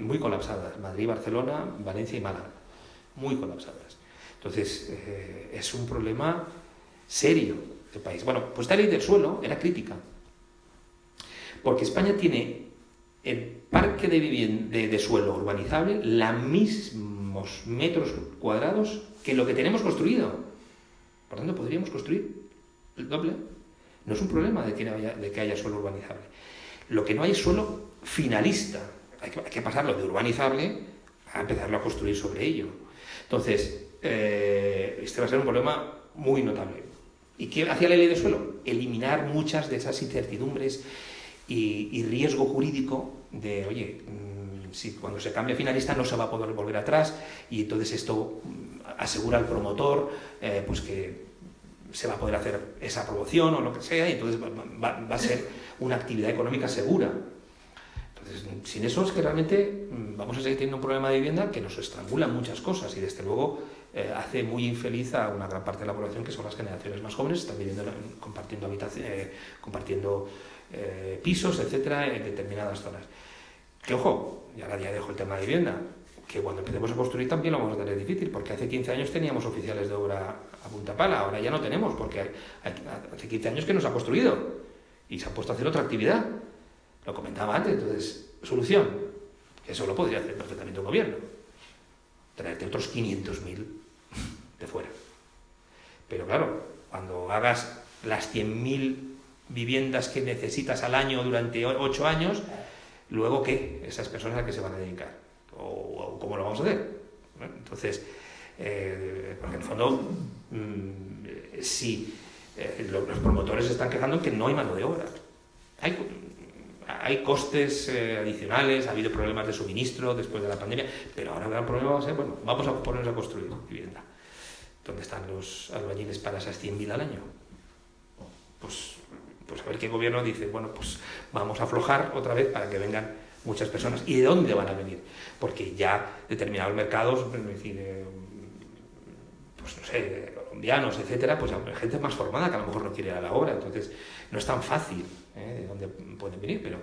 muy colapsadas, Madrid, Barcelona, Valencia y Málaga, muy colapsadas. Entonces, es un problema serio del país. Bueno, pues esta ley del suelo era crítica, porque España tiene el parque de suelo urbanizable los mismos metros cuadrados que lo que tenemos construido. Por tanto, podríamos construir el doble. No es un problema de que haya suelo urbanizable. Lo que no hay es suelo finalista. Hay que pasarlo de urbanizable a empezarlo a construir sobre ello. Entonces, este va a ser un problema muy notable. ¿Y qué hacía la ley de suelo? Eliminar muchas de esas incertidumbres y riesgo jurídico de, oye, si cuando se cambia finalista no se va a poder volver atrás, y entonces esto asegura al promotor pues que se va a poder hacer esa promoción o lo que sea, y entonces va a ser una actividad económica segura. Entonces, sin eso es que realmente vamos a seguir teniendo un problema de vivienda que nos estrangula muchas cosas, y desde luego hace muy infeliz a una gran parte de la población, que son las generaciones más jóvenes, están viviendo, compartiendo pisos, etcétera, en determinadas zonas. Que ojo, y ahora ya dejo el tema de vivienda, que cuando empecemos a construir también lo vamos a tener difícil, porque hace 15 años teníamos oficiales de obra a punta pala, ahora ya no tenemos, porque hace 15 años que nos ha construido y se ha puesto a hacer otra actividad. Lo comentaba antes. Entonces, solución, que eso lo podría hacer perfectamente un gobierno, traerte otros 500.000 de fuera. Pero claro, cuando hagas las 100.000 viviendas que necesitas al año durante 8 años, luego ¿qué? Esas personas a qué se van a dedicar, o cómo lo vamos a hacer. Entonces, porque en el fondo, si los promotores se están quejando que no hay mano de obra, hay costes adicionales, ha habido problemas de suministro después de la pandemia, pero ahora el gran problema va a ser, bueno, vamos a ponernos a construir vivienda. ¿Dónde están los albañiles para esas 100.000 al año? Pues a ver qué gobierno dice, bueno, pues vamos a aflojar otra vez para que vengan muchas personas. ¿Y de dónde van a venir? Porque ya determinados mercados, es decir, pues no sé, colombianos, etcétera, pues hay gente más formada que a lo mejor no quiere ir a la obra, entonces no es tan fácil de dónde pueden venir, pero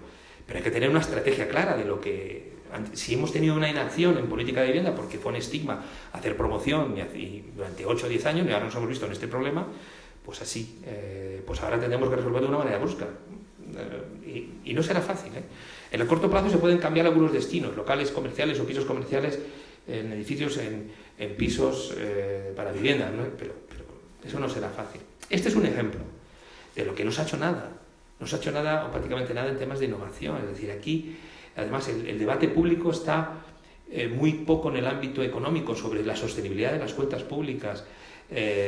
hay que tener una estrategia clara de lo que... Si hemos tenido una inacción en política de vivienda porque fue un estigma hacer promoción y durante 8 o 10 años, y ahora nos hemos visto en este problema, pues así, pues ahora tenemos que resolverlo de una manera brusca. Y no será fácil. En el corto plazo se pueden cambiar algunos destinos, locales comerciales o pisos comerciales en edificios, en pisos para vivienda, ¿no? Pero eso no será fácil. Este es un ejemplo de lo que no se ha hecho nada. No se ha hecho nada o prácticamente nada en temas de innovación. Es decir, aquí, además, el debate público está muy poco en el ámbito económico sobre la sostenibilidad de las cuentas públicas,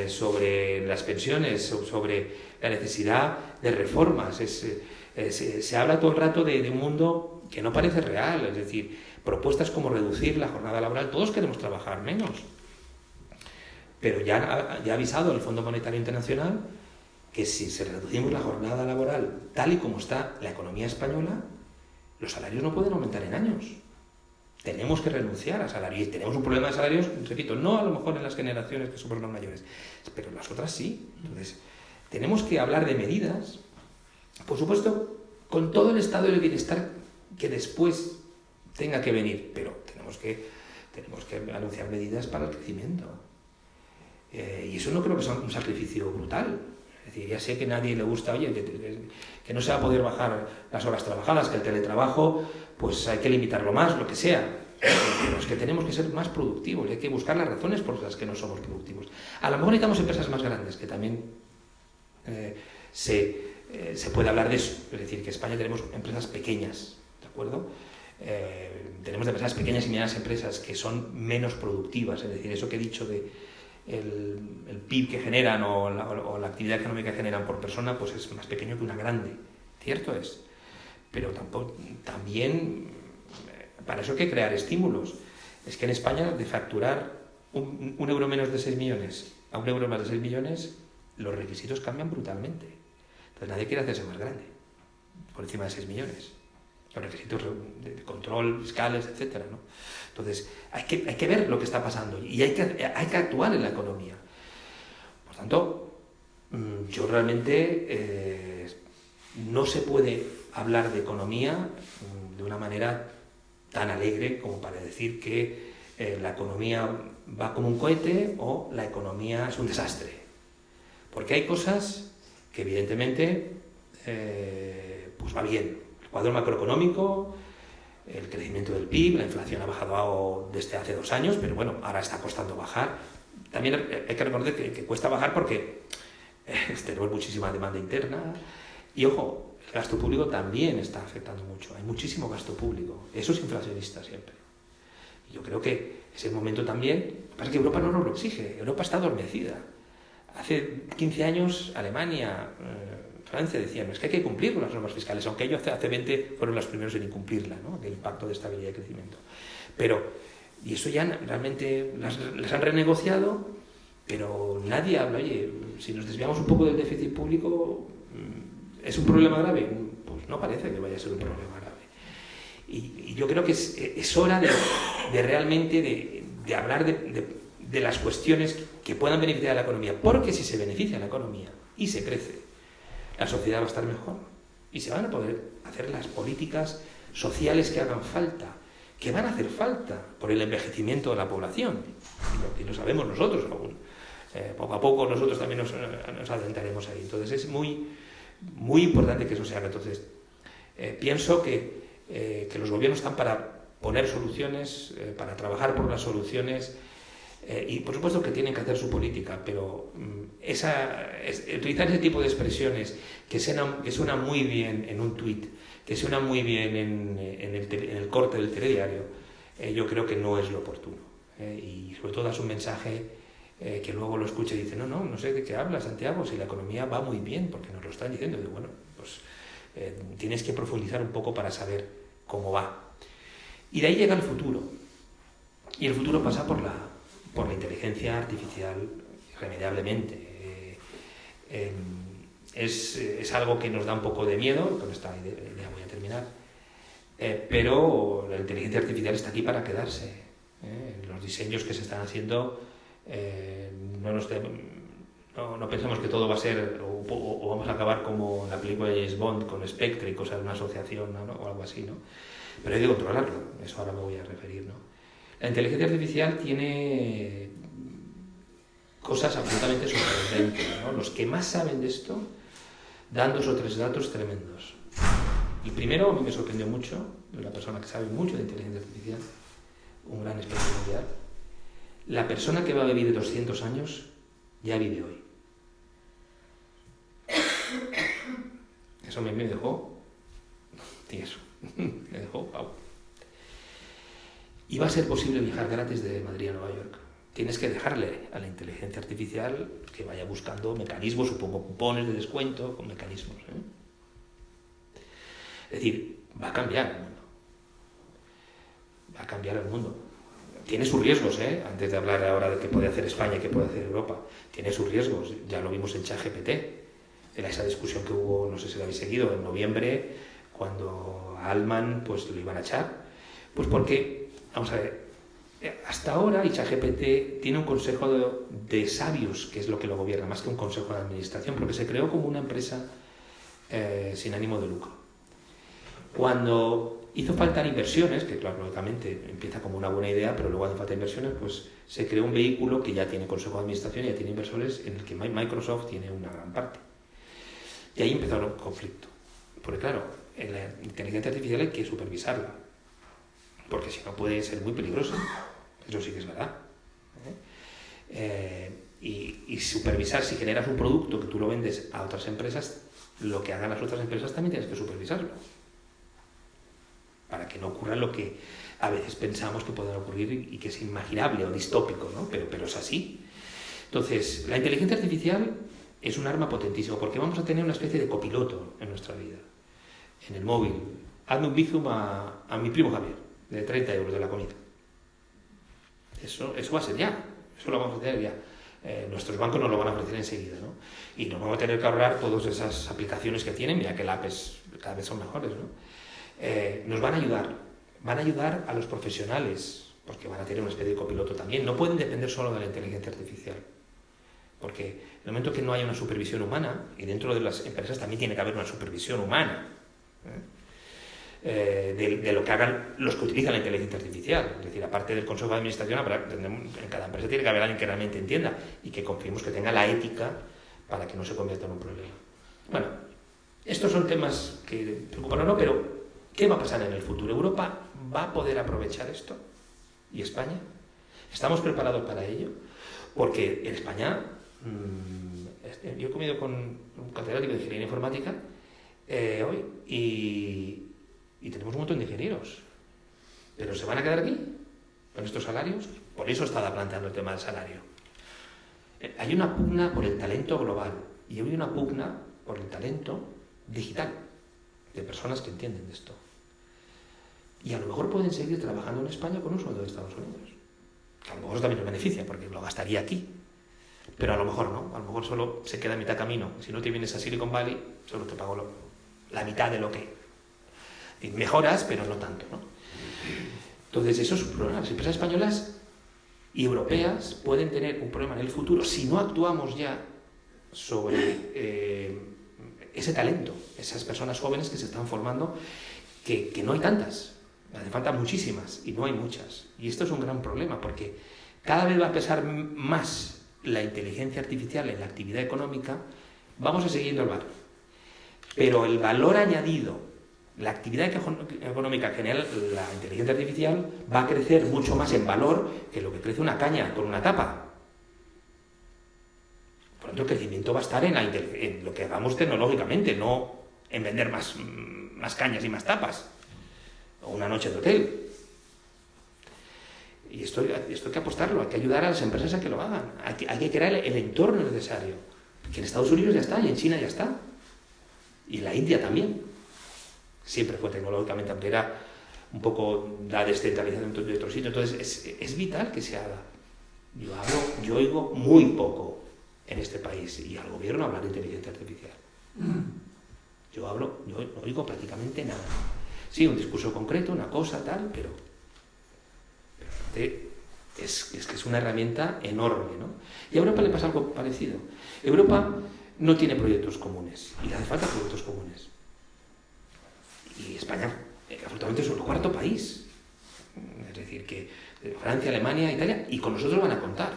sobre las pensiones, sobre la necesidad de reformas. Se habla todo el rato de un mundo que no parece real, es decir, propuestas como reducir la jornada laboral. Todos queremos trabajar menos, pero ya ha avisado el Fondo Monetario Internacional que si se reducimos la jornada laboral tal y como está la economía española, los salarios no pueden aumentar en años. Tenemos que renunciar a salarios, y tenemos un problema de salarios, repito, no a lo mejor en las generaciones que somos los mayores, pero en las otras sí. Entonces, tenemos que hablar de medidas, por supuesto, con todo el estado del bienestar que después tenga que venir, pero tenemos que anunciar medidas para el crecimiento. Y eso no creo que sea un sacrificio brutal. Es decir, ya sé que a nadie le gusta, oye, que no se va a poder bajar las horas trabajadas, que el teletrabajo, pues hay que limitarlo más, lo que sea. Pero es que tenemos que ser más productivos y hay que buscar las razones por las que no somos productivos. A lo mejor necesitamos empresas más grandes, que también se puede hablar de eso. Es decir, que en España tenemos empresas pequeñas, ¿de acuerdo? Tenemos empresas pequeñas y medianas empresas que son menos productivas. Es decir, eso que he dicho de el PIB que generan o la actividad económica que generan por persona, pues es más pequeño que una grande, cierto es, pero también para eso hay que crear estímulos. Es que en España, de facturar un euro menos de 6 millones a un euro más de 6 millones, los requisitos cambian brutalmente. Entonces nadie quiere hacerse más grande por encima de 6 millones. Los requisitos de control, fiscales, etcétera, ¿no? Entonces, hay que ver lo que está pasando y hay que actuar en la economía. Por tanto, yo realmente no se puede hablar de economía de una manera tan alegre como para decir que la economía va como un cohete o la economía es un desastre. Porque hay cosas que evidentemente pues va bien. El cuadro macroeconómico, el crecimiento del PIB, la inflación ha bajado desde hace 2 años, pero bueno, ahora está costando bajar. También hay que recordar que cuesta bajar porque tenemos muchísima demanda interna y, ojo, el gasto público también está afectando mucho. Hay muchísimo gasto público. Eso es inflacionista siempre. Y yo creo que es el momento también. Lo que pasa es que Europa no nos lo exige. Europa está adormecida. Hace 15 años Alemania, Francia decían, es que hay que cumplir con las normas fiscales, aunque ellos hace 20 fueron los primeros en incumplirla, ¿no? El Pacto de Estabilidad y Crecimiento. Y eso ya realmente las han renegociado, pero nadie habla, oye, si nos desviamos un poco del déficit público, ¿es un problema grave? Pues no parece que vaya a ser un problema grave. Y yo creo que es hora de realmente de hablar de las cuestiones que puedan beneficiar a la economía, porque si se beneficia a la economía y se crece, la sociedad va a estar mejor y se van a poder hacer las políticas sociales que hagan falta, que van a hacer falta por el envejecimiento de la población, y lo sabemos nosotros aún. Poco a poco nosotros también nos adentraremos ahí. Entonces es muy, muy importante que eso se haga. Entonces pienso que los gobiernos están para poner soluciones, para trabajar por las soluciones, y por supuesto que tienen que hacer su política, pero utilizar ese tipo de expresiones que suenan muy bien en un tuit, que suenan muy bien en el corte del telediario, yo creo que no es lo oportuno. Y sobre todo das un mensaje que luego lo escucha y dice, no sé de qué hablas, Santiago, si la economía va muy bien, porque nos lo están diciendo. Y digo, bueno, pues tienes que profundizar un poco para saber cómo va. Y de ahí llega el futuro. Y el futuro pasa por la inteligencia artificial, irremediablemente. Es algo que nos da un poco de miedo, con esta idea voy a terminar, pero la inteligencia artificial está aquí para quedarse. Los diseños que se están haciendo, no pensemos que todo va a ser, o vamos a acabar como en la película de James Bond, con Spectre y cosas de una asociación, ¿no? O algo así, ¿no? Pero hay que controlarlo, eso ahora me voy a referir, ¿no? La inteligencia artificial tiene cosas absolutamente sorprendentes, ¿no? Los que más saben de esto dan 2 o 3 datos tremendos. El primero, a mí me sorprendió mucho, una persona que sabe mucho de inteligencia artificial, un gran experto mundial. La persona que va a vivir 200 años ya vive hoy. Eso me dejó tieso, me dejó wow. Y va a ser posible viajar gratis de Madrid a Nueva York. Tienes que dejarle a la inteligencia artificial que vaya buscando mecanismos, supongo cupones de descuento, con mecanismos. Es decir, va a cambiar el mundo. Va a cambiar el mundo. Tiene sus riesgos, antes de hablar ahora de qué puede hacer España y qué puede hacer Europa. Tiene sus riesgos. Ya lo vimos en ChatGPT, esa discusión que hubo, no sé si la habéis seguido, en noviembre, cuando a Altman pues, lo iban a echar. Pues porque, vamos a ver, hasta ahora ChatGPT tiene un consejo de sabios, que es lo que lo gobierna, más que un consejo de administración, porque se creó como una empresa sin ánimo de lucro. Cuando hizo falta inversiones, que claro, lógicamente empieza como una buena idea, pero luego hace falta inversiones, pues se creó un vehículo que ya tiene consejo de administración y ya tiene inversores, en el que Microsoft tiene una gran parte. Y ahí empezó el conflicto. Porque claro, en la inteligencia artificial hay que supervisarla, porque si no puede ser muy peligrosa. Eso sí que es verdad. Y supervisar, si generas un producto que tú lo vendes a otras empresas, lo que hagan las otras empresas también tienes que supervisarlo, para que no ocurra lo que a veces pensamos que puede ocurrir y que es inimaginable o distópico, ¿no? Pero es así. Entonces, la inteligencia artificial es un arma potentísima, porque vamos a tener una especie de copiloto en nuestra vida. En el móvil, hazme un bizum a mi primo Javier, de 30 euros de la comida. Eso va a ser ya, eso lo vamos a tener ya. Nuestros bancos nos lo van a ofrecer enseguida, ¿no? Y nos vamos a tener que ahorrar todas esas aplicaciones que tienen, mira que las apps cada vez son mejores, ¿no? Nos van a ayudar a los profesionales, porque van a tener una especie de copiloto también. No pueden depender solo de la inteligencia artificial, porque en el momento que no haya una supervisión humana, y dentro de las empresas también tiene que haber una supervisión humana, de lo que hagan los que utilizan la inteligencia artificial. Es decir, aparte del consejo de administración, en cada empresa tiene que haber alguien que realmente entienda y que confiemos que tenga la ética para que no se convierta en un problema. Bueno, estos son temas que preocupan o no, pero ¿qué va a pasar en el futuro? ¿Europa va a poder aprovechar esto? ¿Y España? ¿Estamos preparados para ello? Porque en España, yo he comido con un catedrático de ingeniería informática hoy y tenemos un montón de ingenieros. ¿Pero se van a quedar aquí con estos salarios? Por eso estaba planteando el tema del salario. Hay una pugna por el talento global y hay una pugna por el talento digital de personas que entienden de esto. Y a lo mejor pueden seguir trabajando en España con un sueldo de Estados Unidos. Que a lo mejor también les beneficia, porque lo gastaría aquí. Pero a lo mejor no, a lo mejor solo se queda a mitad camino. Si no te vienes a Silicon Valley, solo te pago la mitad de lo que... Y mejoras, pero no tanto, ¿no? Entonces, eso es un problema. Las empresas españolas y europeas pueden tener un problema en el futuro si no actuamos ya sobre ese talento, esas personas jóvenes que se están formando, que no hay tantas. Hace falta muchísimas y no hay muchas. Y esto es un gran problema porque cada vez va a pesar más la inteligencia artificial en la actividad económica. Vamos a seguir el valor. Pero el valor añadido, la actividad económica que genera la inteligencia artificial va a crecer mucho más en valor que lo que crece una caña con una tapa. Por lo tanto, el crecimiento va a estar en lo que hagamos tecnológicamente, no en vender más cañas y más tapas. O una noche de hotel. Y esto hay que apostarlo, hay que ayudar a las empresas a que lo hagan. Hay que crear el entorno necesario. Que en Estados Unidos ya está, y en China ya está. Y en la India también. Siempre fue tecnológicamente, aunque era un poco la descentralización de otros sitios. Entonces es vital que se haga. Yo oigo muy poco en este país, y al gobierno hablar de inteligencia artificial. Yo no oigo prácticamente nada. Sí, un discurso concreto, una cosa, tal, pero es que es una herramienta enorme, ¿no? Y a Europa le pasa algo parecido. Europa no tiene proyectos comunes, y le hace falta proyectos comunes. Y España, afortunadamente, es el cuarto país. Es decir, que Francia, Alemania, Italia, y con nosotros van a contar,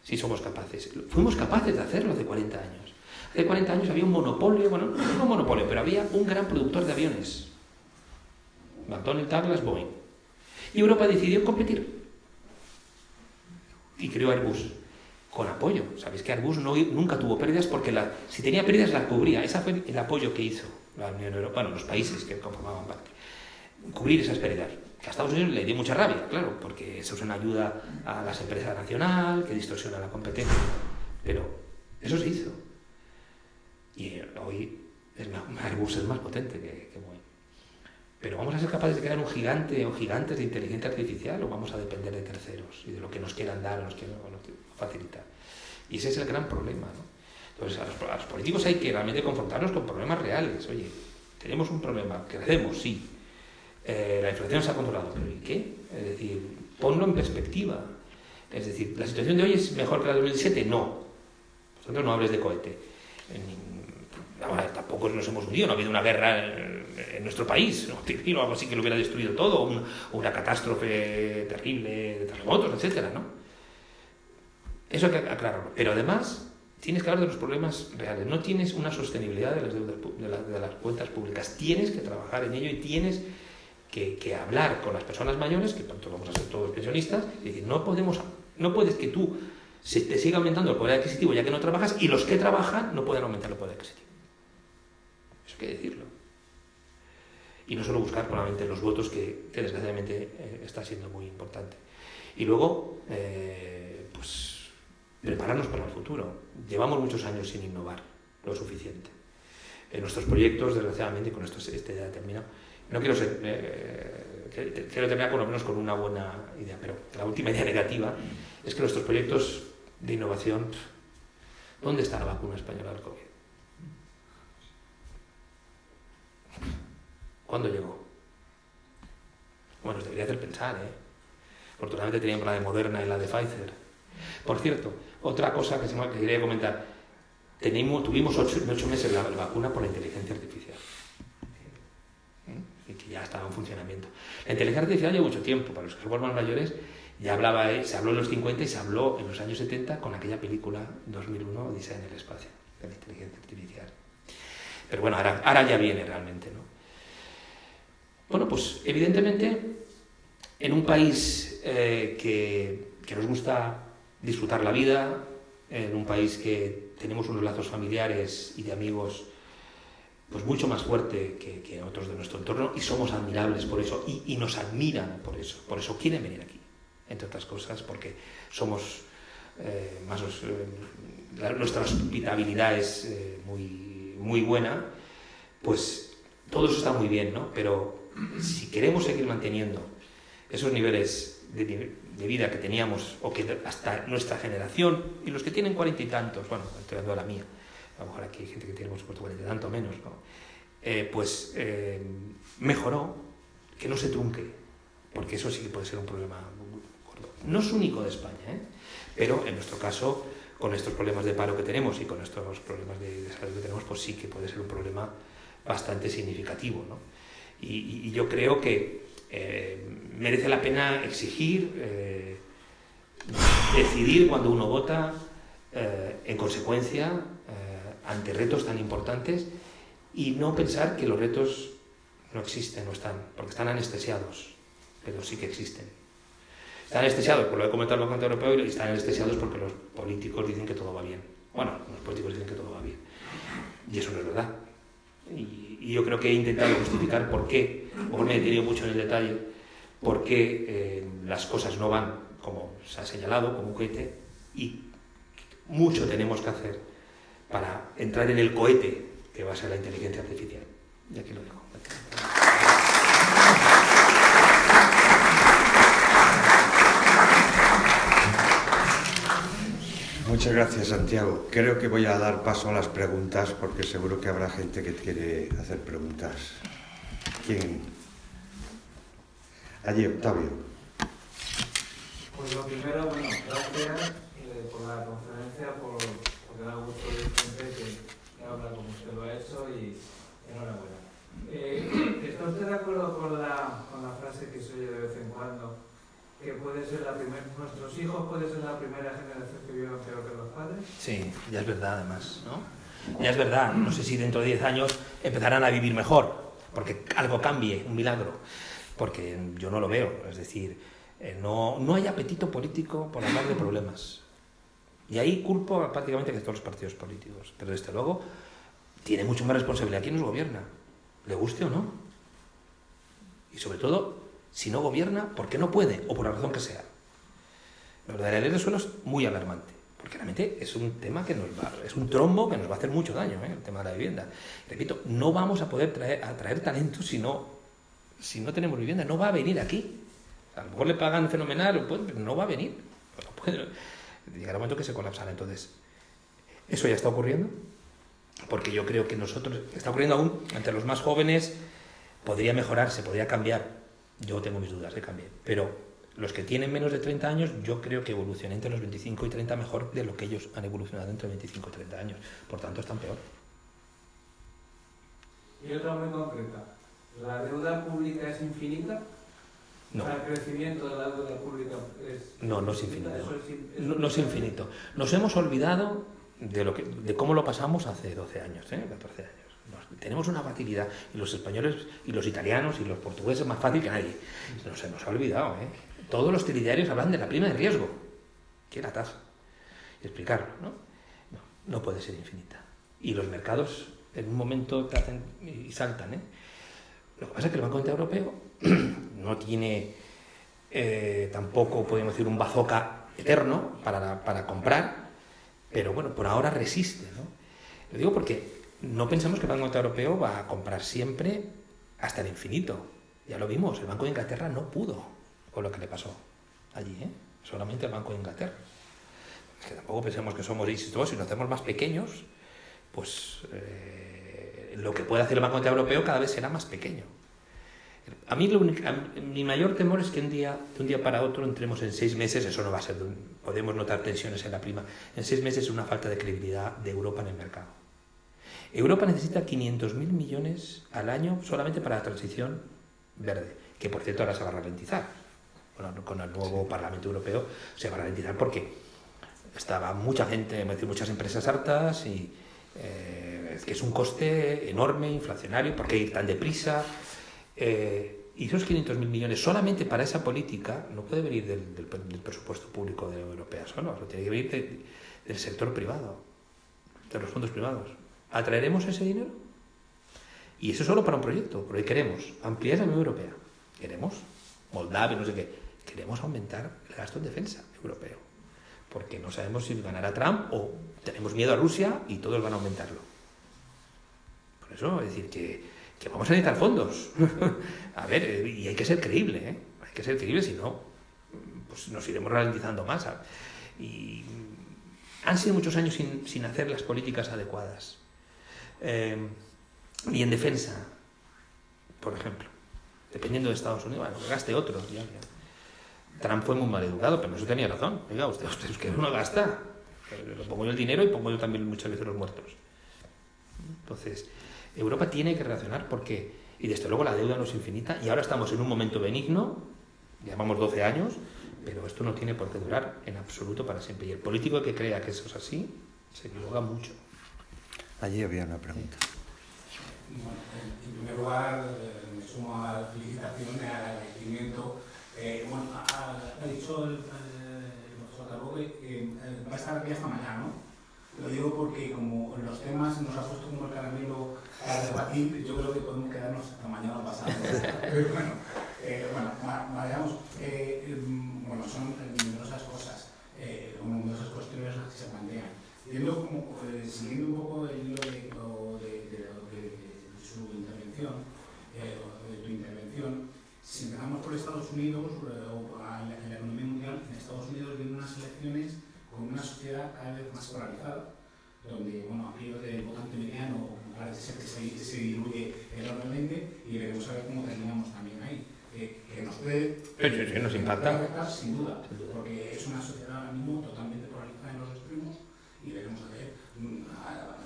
si somos capaces. Fuimos capaces de hacerlo hace 40 años. Hace 40 años había un monopolio, bueno, no un monopolio, pero había un gran productor de aviones. McDonnell Douglas, Boeing. Y Europa decidió competir. Y creó Airbus. Con apoyo. Sabéis que Airbus nunca tuvo pérdidas porque si tenía pérdidas las cubría. Ese fue el apoyo que hizo la Unión Europea, los países que conformaban parte. Cubrir esas pérdidas. Que a Estados Unidos le dio mucha rabia, claro, porque eso es una ayuda a las empresas nacionales, que distorsiona la competencia. Pero eso se hizo. Y hoy Airbus es más potente que Boeing. Pero ¿vamos a ser capaces de crear un gigante o gigantes de inteligencia artificial o vamos a depender de terceros y de lo que nos quieran dar o nos quieran facilitar? Y ese es el gran problema, ¿no? Entonces, a los políticos hay que realmente confrontarnos con problemas reales. Oye, tenemos un problema, crecemos, sí. La inflación se ha controlado, pero ¿y qué? Es decir, ponlo en perspectiva. Es decir, ¿la situación de hoy es mejor que la de 2007? No. Por tanto, no hables de cohete. Ahora, tampoco nos hemos hundido, no ha habido una guerra en nuestro país, ¿no? O algo así que lo hubiera destruido todo, o una catástrofe terrible de terremotos, etcétera, ¿no? Eso hay que aclararlo. Pero además, tienes que hablar de los problemas reales. No tienes una sostenibilidad de las deudas, de las cuentas públicas. Tienes que trabajar en ello y tienes que hablar con las personas mayores, que pronto vamos a ser todos pensionistas, y decir, no puedes que tú te siga aumentando el poder adquisitivo ya que no trabajas, y los que trabajan no pueden aumentar el poder adquisitivo. Eso hay que decirlo. Y no solo buscar probablemente los votos que desgraciadamente está siendo muy importante. Y luego, pues, prepararnos para el futuro. Llevamos muchos años sin innovar lo suficiente. En nuestros proyectos, desgraciadamente, con esto ya termino. No quiero quiero terminar por lo menos con una buena idea, pero la última idea negativa es que nuestros proyectos de innovación, ¿dónde está la vacuna española del COVID? ¿Cuándo llegó? Bueno, os debería hacer pensar, ¿eh? Afortunadamente teníamos la de Moderna y la de Pfizer. Por cierto, otra cosa que quería comentar. Tuvimos 8 meses la vacuna por la inteligencia artificial. Y que ya estaba en funcionamiento. La inteligencia artificial lleva mucho tiempo. Para los que somos más mayores, ya se habló en los 50 y se habló en los años 70 con aquella película 2001, Odisea en el espacio, de la inteligencia artificial. Pero bueno, ahora ya viene realmente, ¿no? Bueno, pues evidentemente, en un país que nos gusta disfrutar la vida, en un país que tenemos unos lazos familiares y de amigos pues mucho más fuerte que otros de nuestro entorno, y somos admirables por eso, y nos admiran por eso quieren venir aquí, entre otras cosas, porque somos nuestra hospitabilidad es muy muy buena, pues todo eso está muy bien, ¿no? Pero si queremos seguir manteniendo esos niveles de vida que teníamos, o que hasta nuestra generación, y los que tienen 40 y tantos, bueno, estoy hablando de la mía, a lo mejor aquí hay gente que tiene por supuesto 40 y tanto menos, ¿no? Mejoró, que no se trunque, porque eso sí que puede ser un problema gordo. No es único de España, pero en nuestro caso, con estos problemas de paro que tenemos y con estos problemas de salud que tenemos, pues sí que puede ser un problema bastante significativo, ¿no? Y yo creo que merece la pena exigir, decidir cuando uno vota, en consecuencia, ante retos tan importantes, y no pensar que los retos no existen, no están, porque están anestesiados, pero sí que existen. Están anestesiados por lo que he comentado el Banco Central Europeo, y están anestesiados porque los políticos dicen que todo va bien. Bueno, los políticos dicen que todo va bien, y eso no es verdad. Y yo creo que he intentado justificar por qué, o me he detenido mucho en el detalle, por qué las cosas no van como se ha señalado, como un cohete, y mucho tenemos que hacer para entrar en el cohete que va a ser la inteligencia artificial. Y aquí lo dejo. Muchas gracias, Santiago. Creo que voy a dar paso a las preguntas porque seguro que habrá gente que quiere hacer preguntas. ¿Quién? Allí, Octavio. Pues lo primero, bueno, gracias por la conferencia, porque da gusto ver gente que habla como usted lo ha hecho, y enhorabuena. ¿Está usted de acuerdo con la frase que se oye de vez en cuando, que puede ser nuestros hijos puede ser la primera generación que vivan peor que los padres? Sí, ya es verdad además, ¿no? Ya es verdad, no sé si dentro de 10 años empezarán a vivir mejor, porque algo cambie, un milagro, porque yo no lo veo, es decir, no hay apetito político por hablar de problemas. Y ahí culpo prácticamente que todos los partidos políticos, pero desde luego tiene mucho más responsabilidad quien nos gobierna, le guste o no. Y sobre todo, si no gobierna, ¿por qué no puede? O por la razón que sea. Lo de la ley del suelo es muy alarmante, porque realmente es un tema que es un trombo que nos va a hacer mucho daño, el tema de la vivienda. Repito, no vamos a poder atraer talento si no tenemos vivienda, no va a venir aquí. A lo mejor le pagan fenomenal, pero no va a venir. Llegará un momento que se colapsará. Entonces, eso ya está ocurriendo, porque yo creo que está ocurriendo aún entre los más jóvenes, podría mejorarse, podría cambiar. Yo tengo mis dudas de cambiar, pero los que tienen menos de 30 años, yo creo que evolucionan entre los 25 y 30 mejor de lo que ellos han evolucionado entre 25 y 30 años. Por tanto, están peor. Y otra muy concreta. ¿La deuda pública es infinita? No. ¿El crecimiento de la deuda pública es No es infinito. No es infinito. Nos hemos olvidado de cómo lo pasamos hace 12 años, 14 años. Tenemos una facilidad, y los españoles y los italianos y los portugueses más fácil que nadie. Se nos ha olvidado, Todos los telediarios hablan de la prima de riesgo, que es la tasa. Y explicarlo, no puede ser infinita. Y los mercados en un momento te hacen y saltan, Lo que pasa es que el Banco Central Europeo no tiene tampoco, podemos decir, un bazooka eterno para comprar, pero bueno, por ahora resiste, Lo digo porque no pensamos que el Banco Central Europeo va a comprar siempre hasta el infinito. Ya lo vimos, el Banco de Inglaterra no pudo con lo que le pasó allí, solamente el Banco de Inglaterra. Es que tampoco pensemos que somos éxitos, si nos hacemos más pequeños, pues lo que puede hacer el Banco Central Europeo cada vez será más pequeño. A mí mi mayor temor es que de un día para otro entremos en 6 meses, eso no va a ser, podemos notar tensiones en la prima, en 6 meses una falta de credibilidad de Europa en el mercado. Europa necesita 500.000 millones al año solamente para la transición verde, que por cierto ahora se va a ralentizar. Con el nuevo Parlamento Europeo se va a ralentizar porque estaba mucha gente, muchas empresas hartas, y es que es un coste enorme, inflacionario, porque ir tan deprisa. Y esos 500.000 millones solamente para esa política no puede venir del presupuesto público de la Unión Europea solo, tiene que venir del sector privado, de los fondos privados. ¿Atraeremos ese dinero? Y eso solo para un proyecto, porque queremos ampliar la Unión Europea, queremos Moldavia, no sé qué, queremos aumentar el gasto en defensa europeo, porque no sabemos si ganará Trump o tenemos miedo a Rusia y todos van a aumentarlo. Por eso, es decir, que vamos a necesitar fondos. A ver, y hay que ser creíble, ¿eh? Hay que ser creíble, si no, pues nos iremos ralentizando más. Y han sido muchos años sin hacer las políticas adecuadas. Y en defensa, por ejemplo, dependiendo de Estados Unidos, bueno, que gaste otro. Ya. Trump fue muy mal educado, pero eso tenía razón. Oiga, usted es que uno gasta. Lo pongo yo el dinero y pongo yo también muchas veces los muertos. Entonces, Europa tiene que reaccionar porque, y desde luego la deuda no es infinita, y ahora estamos en un momento benigno, llevamos 12 años, pero esto no tiene por qué durar en absoluto para siempre. Y el político que crea que eso es así, se equivoca mucho. Allí había una pregunta. Bueno, en primer lugar, me sumo a la felicitación y al agradecimiento. Bueno, ha dicho el profesor Carbogue que va a estar aquí hasta mañana, ¿no? Lo digo porque como los temas nos ha puesto como el caramelo a debatir, yo creo que podemos quedarnos hasta mañana pasado. Pero vayamos. Bueno, son numerosas cosas, numerosas cuestiones las que se plantean. Siguiendo un poco el hilo de su intervención, de tu intervención, si empezamos por Estados Unidos, en la economía mundial, en Estados Unidos vienen unas elecciones con una sociedad cada vez más polarizada, donde aquello del votante mediano parece ser que se diluye enormemente y veremos a ver cómo terminamos también ahí. Que nos puede nos impacta. Afectar, sin duda, porque es una sociedad ahora mismo totalmente polarizada en los extremos y veremos a ver,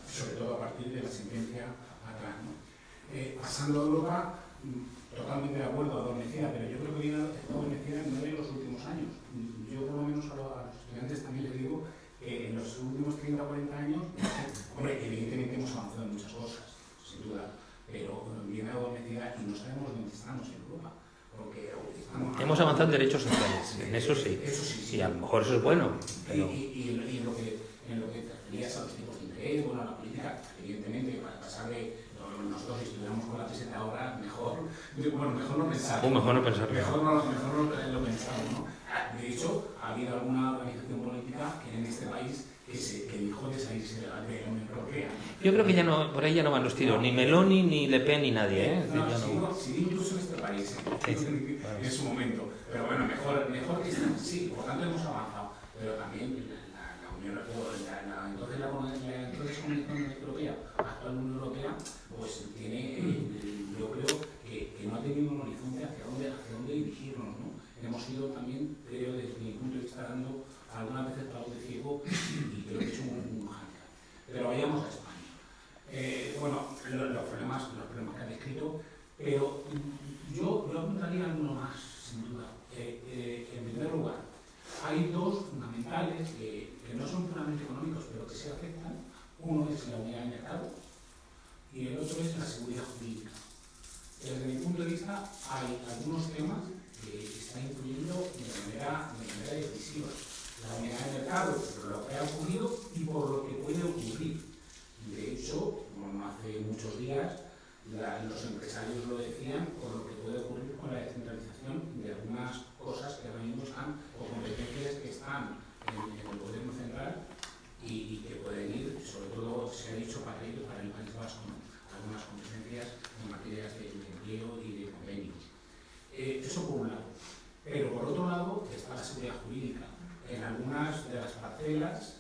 sobre todo a partir de la sentencia atrás, ¿no? Pasando a Europa, totalmente de acuerdo, adormecida, pero yo creo que viene adormecida no en los últimos años. Yo por lo menos a los estudiantes también les digo que en los últimos 30 o 40 años, hombre, evidentemente hemos avanzado en muchas cosas, sin duda, pero viene adormecida y no sabemos dónde estamos en Europa. Porque hemos avanzado en derechos sociales, en eso sí. Y a lo mejor eso es bueno. Pero... Y en lo que te referías a los tipos de interés, a la política, evidentemente, para pasar de nosotros si estuviéramos con la peseta ahora, mejor no pensar. Mejor no pensar. Mejor no lo pensamos, ¿no? De hecho, ha habido alguna organización política que en este país que dijo de salirse de la Unión Europea. Yo creo que ya no, por ahí ya no van los tiros, ni Meloni, ni Le Pen, ni nadie, ¿eh? Sí, incluso en este país, en su momento. Pero bueno, mejor que estén así, por tanto hemos avanzado. Pero también la Unión Europea, entonces Comunidad Europea, actual Unión Europea, pues tiene, yo creo que no ha tenido un horizonte hacia dónde dirigirnos, ¿no? Hemos ido también, creo, desde mi punto de vista, dando algunas veces palo de ciego y creo que es un hándicap. Pero vayamos a España. Los problemas que ha descrito, pero yo apuntaría alguno más, sin duda. En primer lugar, hay dos fundamentales que no son puramente económicos, pero que se afectan. Uno es la unidad de mercado y el otro es la seguridad jurídica. Desde mi punto de vista, hay algunos temas que están influyendo de manera decisiva. La unidad de mercado, por lo que ha ocurrido y por lo que puede ocurrir. De hecho, hace muchos días, los empresarios lo decían por lo que puede ocurrir con la descentralización de algunas cosas que ahora mismo están, o competencias que están en el gobierno central y que pueden ir, sobre todo se ha dicho para el País Vasco, ¿no? Algunas competencias en materias de empleo y de convenios. Eso por un lado. Pero por otro lado está la seguridad jurídica. En algunas de las parcelas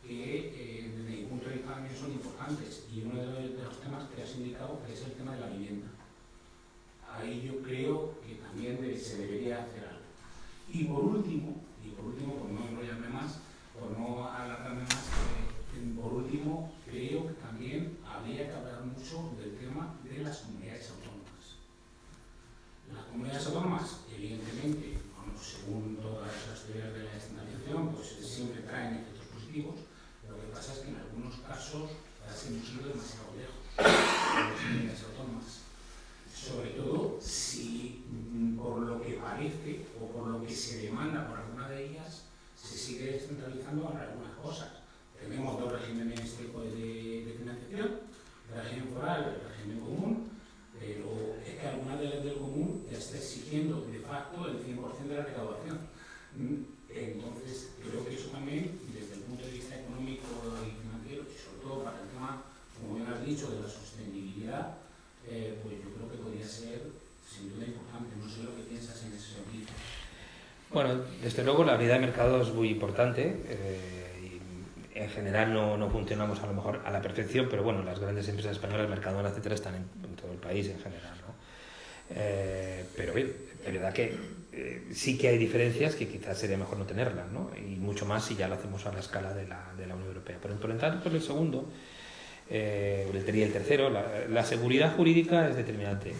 que desde mi punto de vista también son importantes y uno de los temas que has indicado es el tema de la vivienda. Ahí yo creo que también se debería hacer algo. Y por último, por no enrollarme más, por no alargarme más, por último, creo que también habría que hablar mucho del tema de las comunidades autónomas. Las comunidades autónomas, evidentemente, según todas las teorías de la descentralización, pues siempre traen efectos positivos. Lo que pasa es que en algunos casos hemos ido demasiado lejos con las comunidades autónomas. Sobre todo si por lo que parece o por lo que se demanda por alguna de ellas se sigue descentralizando en algunas cosas. Tenemos dos regímenes de financiación, el régimen foral y el régimen común, pero es que alguna de las del común ya está exigiendo de facto el 100% de la recaudación. Entonces, creo que eso también, desde el punto de vista económico y financiero, y sobre todo para el tema, como bien has has dicho de la sostenibilidad, pues yo creo que podría ser sin duda importante. No sé lo que piensas en ese sentido. Bueno, desde luego la unidad de mercado es muy importante. Y en general no funcionamos a lo mejor a la perfección, pero bueno, las grandes empresas españolas, Mercadona, etcétera, están en todo el país en general, ¿no? Pero bien, es verdad que sí que hay diferencias que quizás sería mejor no tenerlas, ¿no? Y mucho más si ya lo hacemos a la escala de la Unión Europea. Pero por tanto, el segundo, el tercero, la seguridad jurídica es determinante.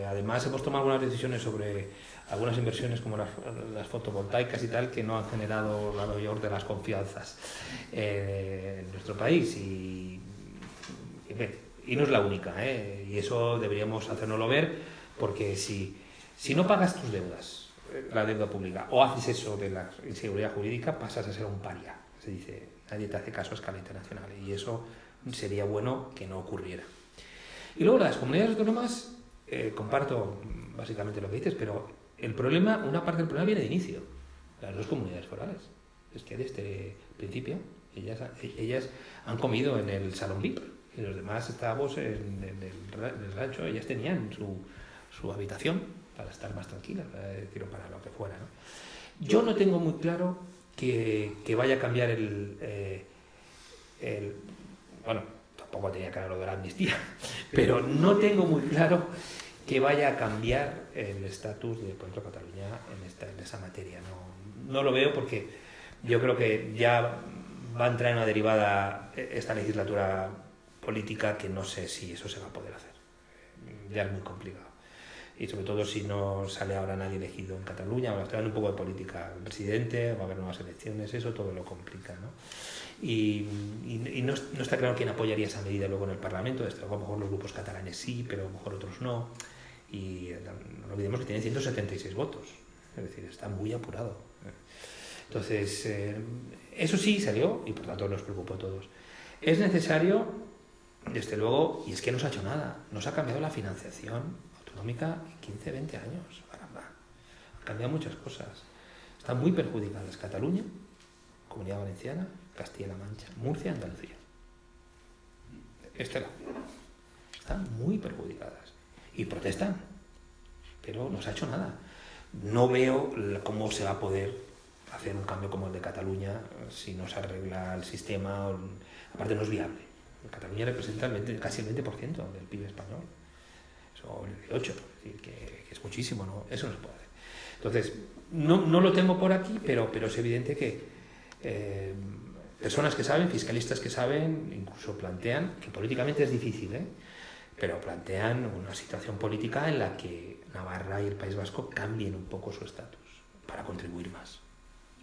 Además, hemos tomado algunas decisiones sobre algunas inversiones como las fotovoltaicas y tal, que no han generado la mayor de las confianzas en nuestro país. Y no es la única, y eso deberíamos hacérnoslo ver, porque si no pagas tus deudas, la deuda pública, o haces eso de la inseguridad jurídica, pasas a ser un paria. Se dice, nadie te hace caso a escala internacional, y eso sería bueno que no ocurriera. Y luego las comunidades autónomas, comparto básicamente lo que dices, pero una parte del problema viene de inicio, las dos comunidades forales. Es que desde el principio ellas han comido en el salón VIP, y los demás estábamos en el rancho. Ellas tenían su habitación para estar más tranquilas, para lo que fuera, ¿no? Yo no tengo muy claro que vaya a cambiar bueno, tampoco tenía claro lo de la amnistía, pero no tengo muy claro que vaya a cambiar el estatus de Puerto Cataluña en esa materia. No lo veo, porque yo creo que ya va a entrar en una derivada esta legislatura política que no sé si eso se va a poder hacer. Ya es muy complicado. Y sobre todo si no sale ahora nadie elegido en Cataluña, va a estar un poco de política. El presidente, va a haber nuevas elecciones, eso todo lo complica, ¿no? Y no está claro quién apoyaría esa medida luego en el Parlamento. Desde luego, a lo mejor los grupos catalanes sí, pero a lo mejor otros no. Y no olvidemos que tiene 176 votos, es decir, está muy apurado. Entonces, eso sí salió, y por tanto nos preocupó a todos. Es necesario, desde luego, y es que no se ha hecho nada, no se ha cambiado la financiación autonómica en 15, 20 años, caramba. Han cambiado muchas cosas. Están muy perjudicadas Cataluña, Comunidad Valenciana, Castilla-La Mancha, Murcia, Andalucía. Están muy perjudicadas. Y protestan, pero no se ha hecho nada. No veo cómo se va a poder hacer un cambio como el de Cataluña si no se arregla el sistema. Aparte, no es viable. Cataluña representa casi el 20% del PIB español. Eso, el 8%, es decir, que es muchísimo, ¿no? Eso no se puede hacer. Entonces, no lo tengo por aquí, pero es evidente que personas que saben, fiscalistas que saben, incluso plantean, que políticamente es difícil, pero plantean una situación política en la que Navarra y el País Vasco cambien un poco su estatus para contribuir más.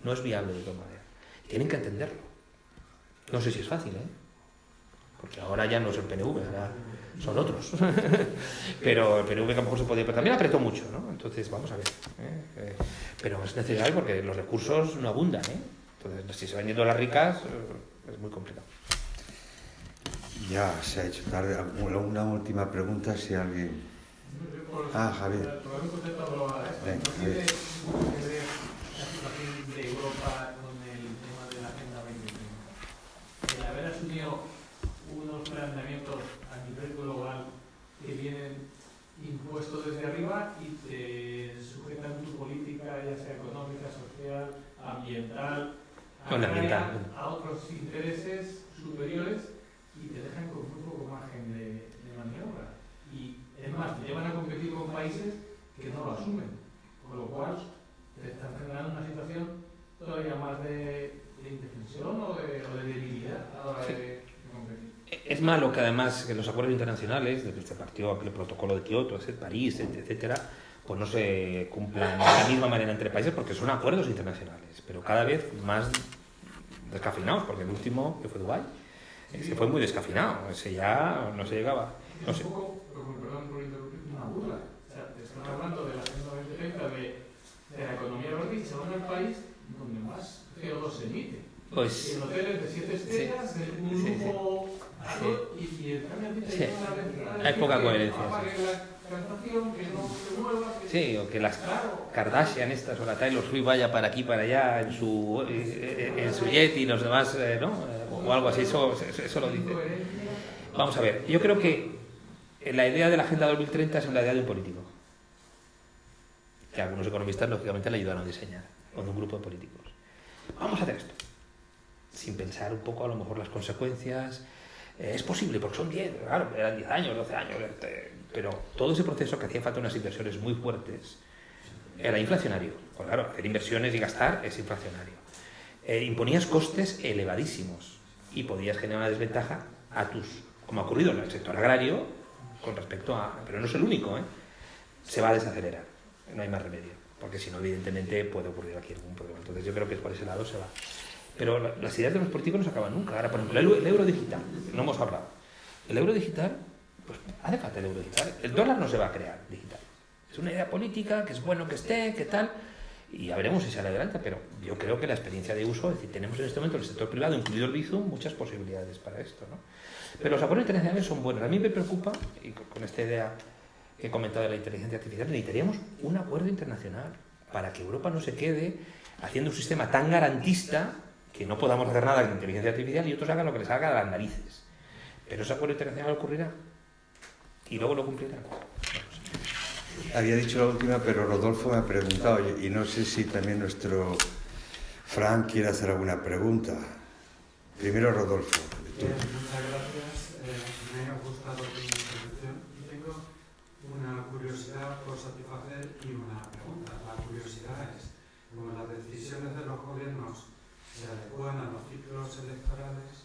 No es viable de todas maneras. Tienen que entenderlo. No sé si es fácil, porque ahora ya no es el PNV, ahora son otros. Pero el PNV a lo mejor se podía, pero también apretó mucho, ¿no? Entonces, vamos a ver. Pero es necesario porque los recursos no abundan, Entonces, si se van yendo las ricas, es muy complicado. Ya se ha hecho tarde. Una última pregunta, si alguien... Javier. Venga, Javier. La situación de Europa con el tema de la Agenda 2030. El haber asumido unos planteamientos a nivel global que vienen impuestos desde arriba y te sujetan tu política, ya sea económica, social, ambiental, a otros intereses superiores, y te dejan con muy poco margen de maniobra. Y es más, te llevan a competir con países que no lo asumen, con lo cual te están generando una situación todavía más de indefensión o de debilidad a la hora de competir. Es malo que además que los acuerdos internacionales, desde que se partió aquel protocolo de Kioto, París, etcétera, pues no se cumplan de la misma manera entre países, porque son acuerdos internacionales, pero cada vez más descafeinados, porque el último, que fue Dubái, ese fue muy descafeinado, ese ya no se llegaba. No sé. Es un poco, perdón por interrumpir, una burla. O sea, te están hablando de la Agenda 2030, de la economía verde, y se van al país donde más CO2 se emite. Pues, en hoteles de 7 estrellas, un lujo, y el cambio hay poca coherencia. Sí, o que las Kardashian estas o la Taylor Swift vaya para aquí, para allá en su jet y los demás, ¿no? O algo así, eso lo dice. Vamos a ver, yo creo que la idea de la Agenda 2030 es una idea de un político, que algunos economistas lógicamente le ayudaron a diseñar, o de un grupo de políticos. Vamos a hacer esto, sin pensar un poco a lo mejor las consecuencias. Es posible, porque son 10, claro, eran 10 años, 12 años, pero todo ese proceso que hacía falta unas inversiones muy fuertes era inflacionario. Pues claro, hacer inversiones y gastar es inflacionario. Imponías costes elevadísimos y podías generar una desventaja a como ha ocurrido en el sector agrario, con respecto a... Pero no es el único, se va a desacelerar, no hay más remedio, porque si no, evidentemente, puede ocurrir aquí algún problema. Entonces yo creo que por ese lado se va. Pero las ideas de los políticos no se acaban nunca. Ahora, por ejemplo, el euro digital, no hemos hablado. El euro digital, pues hace falta el euro digital. El dólar no se va a crear digital. Es una idea política, que es bueno que esté, que tal, y ya veremos si sale adelante, pero yo creo que la experiencia de uso, es decir, tenemos en este momento en el sector privado, incluido el Bizum, muchas posibilidades para esto, ¿no? Pero los acuerdos internacionales son buenos. A mí me preocupa, y con esta idea que he comentado de la inteligencia artificial, necesitaríamos un acuerdo internacional para que Europa no se quede haciendo un sistema tan garantista que no podamos hacer nada con inteligencia artificial y otros hagan lo que les salga de las narices. Pero ese acuerdo internacional ocurrirá y luego lo cumplirán. Había dicho la última, pero Rodolfo me ha preguntado, y no sé si también nuestro Fran quiere hacer alguna pregunta. Primero Rodolfo. Muchas gracias, me ha gustado tu intervención y tengo una curiosidad por satisfacer y una pregunta. La curiosidad es, como las decisiones de los gobiernos se adecúan a los ciclos electorales,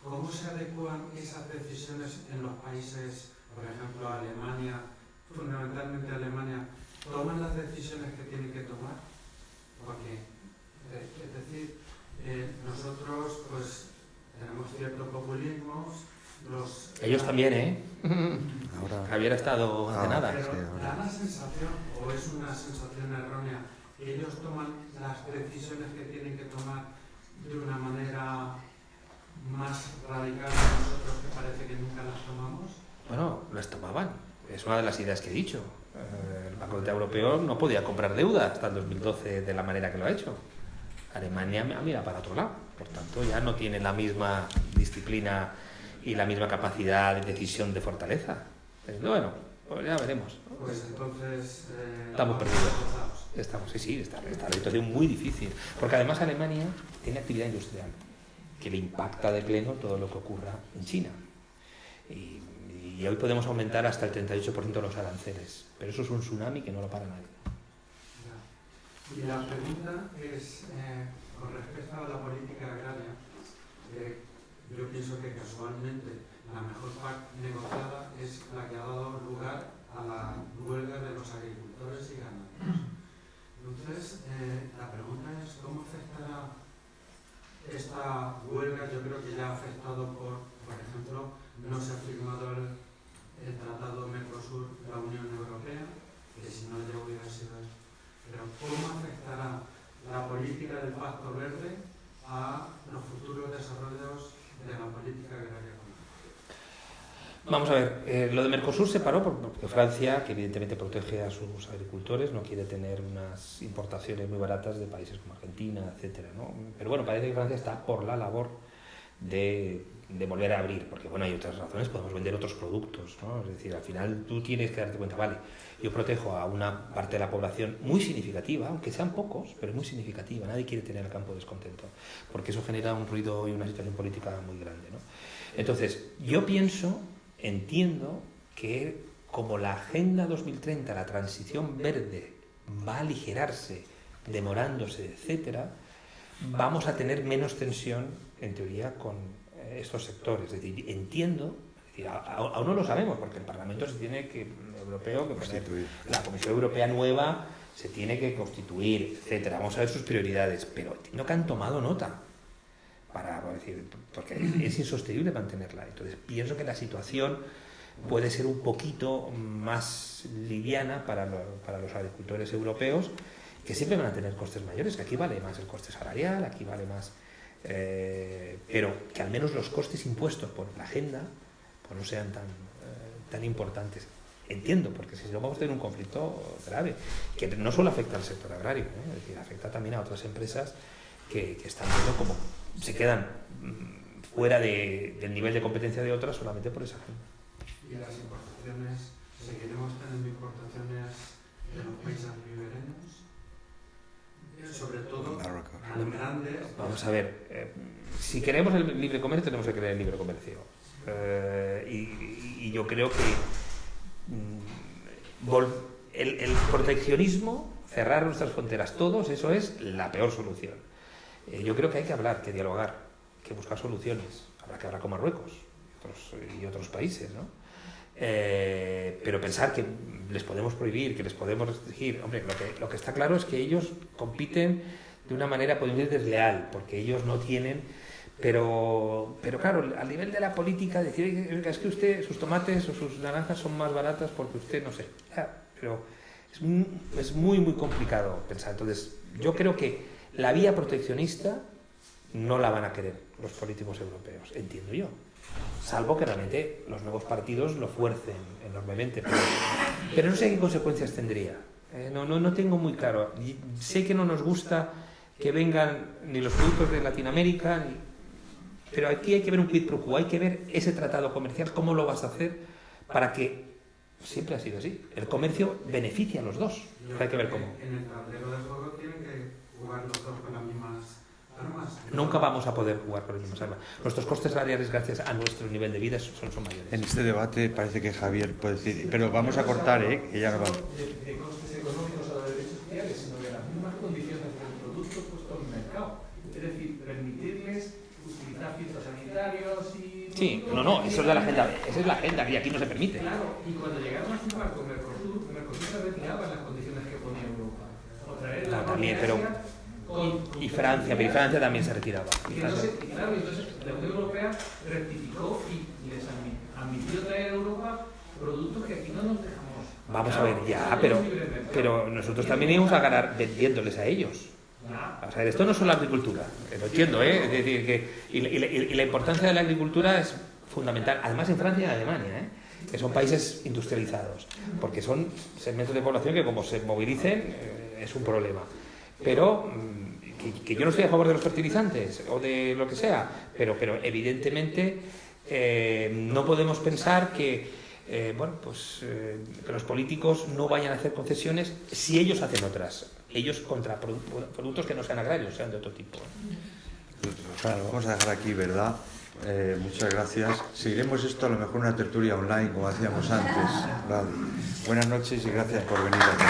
¿cómo se adecúan esas decisiones en los países, por ejemplo Alemania, fundamentalmente Alemania, toman las decisiones que tienen que tomar? Porque, es decir, nosotros pues tenemos ciertos populismos, ellos también, Ahora, Javier ha estado hace nada. pero sí, ahora. da la sensación, o es una sensación errónea, que ellos toman las decisiones que tienen que tomar de una manera más radical que nosotros, que parece que nunca las tomamos. Bueno, las tomaban. Es una de las ideas que he dicho. El Banco Central Europeo no podía comprar deuda hasta el 2012 de la manera que lo ha hecho. Alemania mira para otro lado. Por tanto, ya no tiene la misma disciplina y la misma capacidad de decisión de fortaleza. Bueno, pues ya veremos. Pues entonces... Estamos perdidos. Está la situación muy difícil. Porque además Alemania tiene actividad industrial que le impacta de pleno todo lo que ocurra en China. Y hoy podemos aumentar hasta el 38% los aranceles. Pero eso es un tsunami que no lo para nadie. Y la pregunta es, con respecto a la política agraria, yo pienso que casualmente la mejor PAC negociada es la que ha dado lugar a la huelga de los agricultores y ganaderos. Entonces, la pregunta es, ¿cómo afectará esta huelga? Yo creo que ya ha afectado por ejemplo, no se ha firmado el Tratado Mercosur de la Unión Europea, que si no ya hubiera sido eso. Pero ¿cómo afectará la política del Pacto Verde a los futuros desarrollos de la política agraria común? Vamos a ver, lo de Mercosur se paró porque Francia, que evidentemente protege a sus agricultores, no quiere tener unas importaciones muy baratas de países como Argentina, etcétera, ¿no? Pero bueno, parece que Francia está por la labor de volver a abrir, porque bueno, hay otras razones, podemos vender otros productos, ¿no? Es decir, al final tú tienes que darte cuenta, vale, yo protejo a una parte de la población muy significativa, aunque sean pocos, pero muy significativa, nadie quiere tener el campo descontento, porque eso genera un ruido y una situación política muy grande, ¿no? Entonces, yo entiendo que como la Agenda 2030, la transición verde va a aligerarse, demorándose, etcétera, vamos a tener menos tensión, en teoría, con estos sectores. Es decir, entiendo, aún no lo sabemos, porque el Parlamento Europeo, la Comisión Europea nueva se tiene que constituir, etcétera. Vamos a ver sus prioridades, pero entiendo que han tomado nota. Porque es insostenible mantenerla. Entonces pienso que la situación puede ser un poquito más liviana para los agricultores europeos, que siempre van a tener costes mayores, que aquí vale más el coste salarial, aquí vale más, pero que al menos los costes impuestos por la agenda pues no sean tan importantes. Entiendo, porque si no vamos a tener un conflicto grave, que no solo afecta al sector agrario, es decir, afecta también a otras empresas que están viendo cómo se quedan fuera del nivel de competencia de otras solamente por esa agenda. Y las importaciones, ¿seguiremos teniendo importaciones de los países ribereños? Sobre todo tan grandes. Vamos a ver, si queremos el libre comercio tenemos que querer el libre comercio. Y yo creo que el proteccionismo, cerrar nuestras fronteras todos, eso es la peor solución. Yo creo que hay que hablar, que dialogar, que buscar soluciones. Habrá que hablar con Marruecos y otros países, ¿no? Pero pensar que les podemos prohibir, que les podemos restringir, hombre, lo que está claro es que ellos compiten de una manera, podemos decir, desleal, porque ellos no tienen, pero claro, al nivel de la política, decir, es que usted, sus tomates o sus naranjas son más baratas porque usted, no sé, pero es muy, muy complicado pensar. Entonces, yo creo que la vía proteccionista no la van a querer los políticos europeos, entiendo yo. Salvo que realmente los nuevos partidos lo fuercen enormemente. Pero no sé qué consecuencias tendría. No tengo muy claro. Sé que no nos gusta que vengan ni los productos de Latinoamérica, pero aquí hay que ver un quid pro quo, hay que ver ese tratado comercial, cómo lo vas a hacer para que, siempre ha sido así, el comercio beneficie a los dos. Hay que ver cómo. En el tablero de juego tienen que jugar los dos con las mismas armas. Nunca vamos a poder jugar con las mismas armas. Nuestros costes salariales, gracias a nuestro nivel de vida, son mayores. En este debate parece que Javier puede decir, pero vamos a cortar, que ya no vamos. De costes económicos o de derechos sociales, sino de las mismas condiciones del producto puesto en el mercado. Es decir, permitirles utilizar filtros sanitarios y... Sí, no, eso es de la agenda, esa es la agenda y aquí no se permite. Claro, y cuando llegaron a firmar con Mercosur se retiraban las condiciones que ponía Europa. O traer la también, pero... Y Francia también se retiraba. Entonces la Unión Europea rectificó y les admitió traer a Europa productos que aquí no nos dejamos. Vamos a ver, ya, pero nosotros también íbamos a ganar vendiéndoles a ellos. O sea, esto no es solo la agricultura, lo entiendo, Es decir, y la importancia de la agricultura es fundamental, además en Francia y en Alemania, que son países industrializados, porque son segmentos de población que como se movilicen es un problema. Pero que yo no estoy a favor de los fertilizantes o de lo que sea, pero evidentemente no podemos pensar que los políticos no vayan a hacer concesiones si ellos hacen otras. Ellos contra productos que no sean agrarios, sean de otro tipo. Claro, vamos a dejar aquí, ¿verdad? Muchas gracias. Seguiremos esto a lo mejor una tertulia online, como hacíamos antes. Vale. Buenas noches y gracias por venir aquí.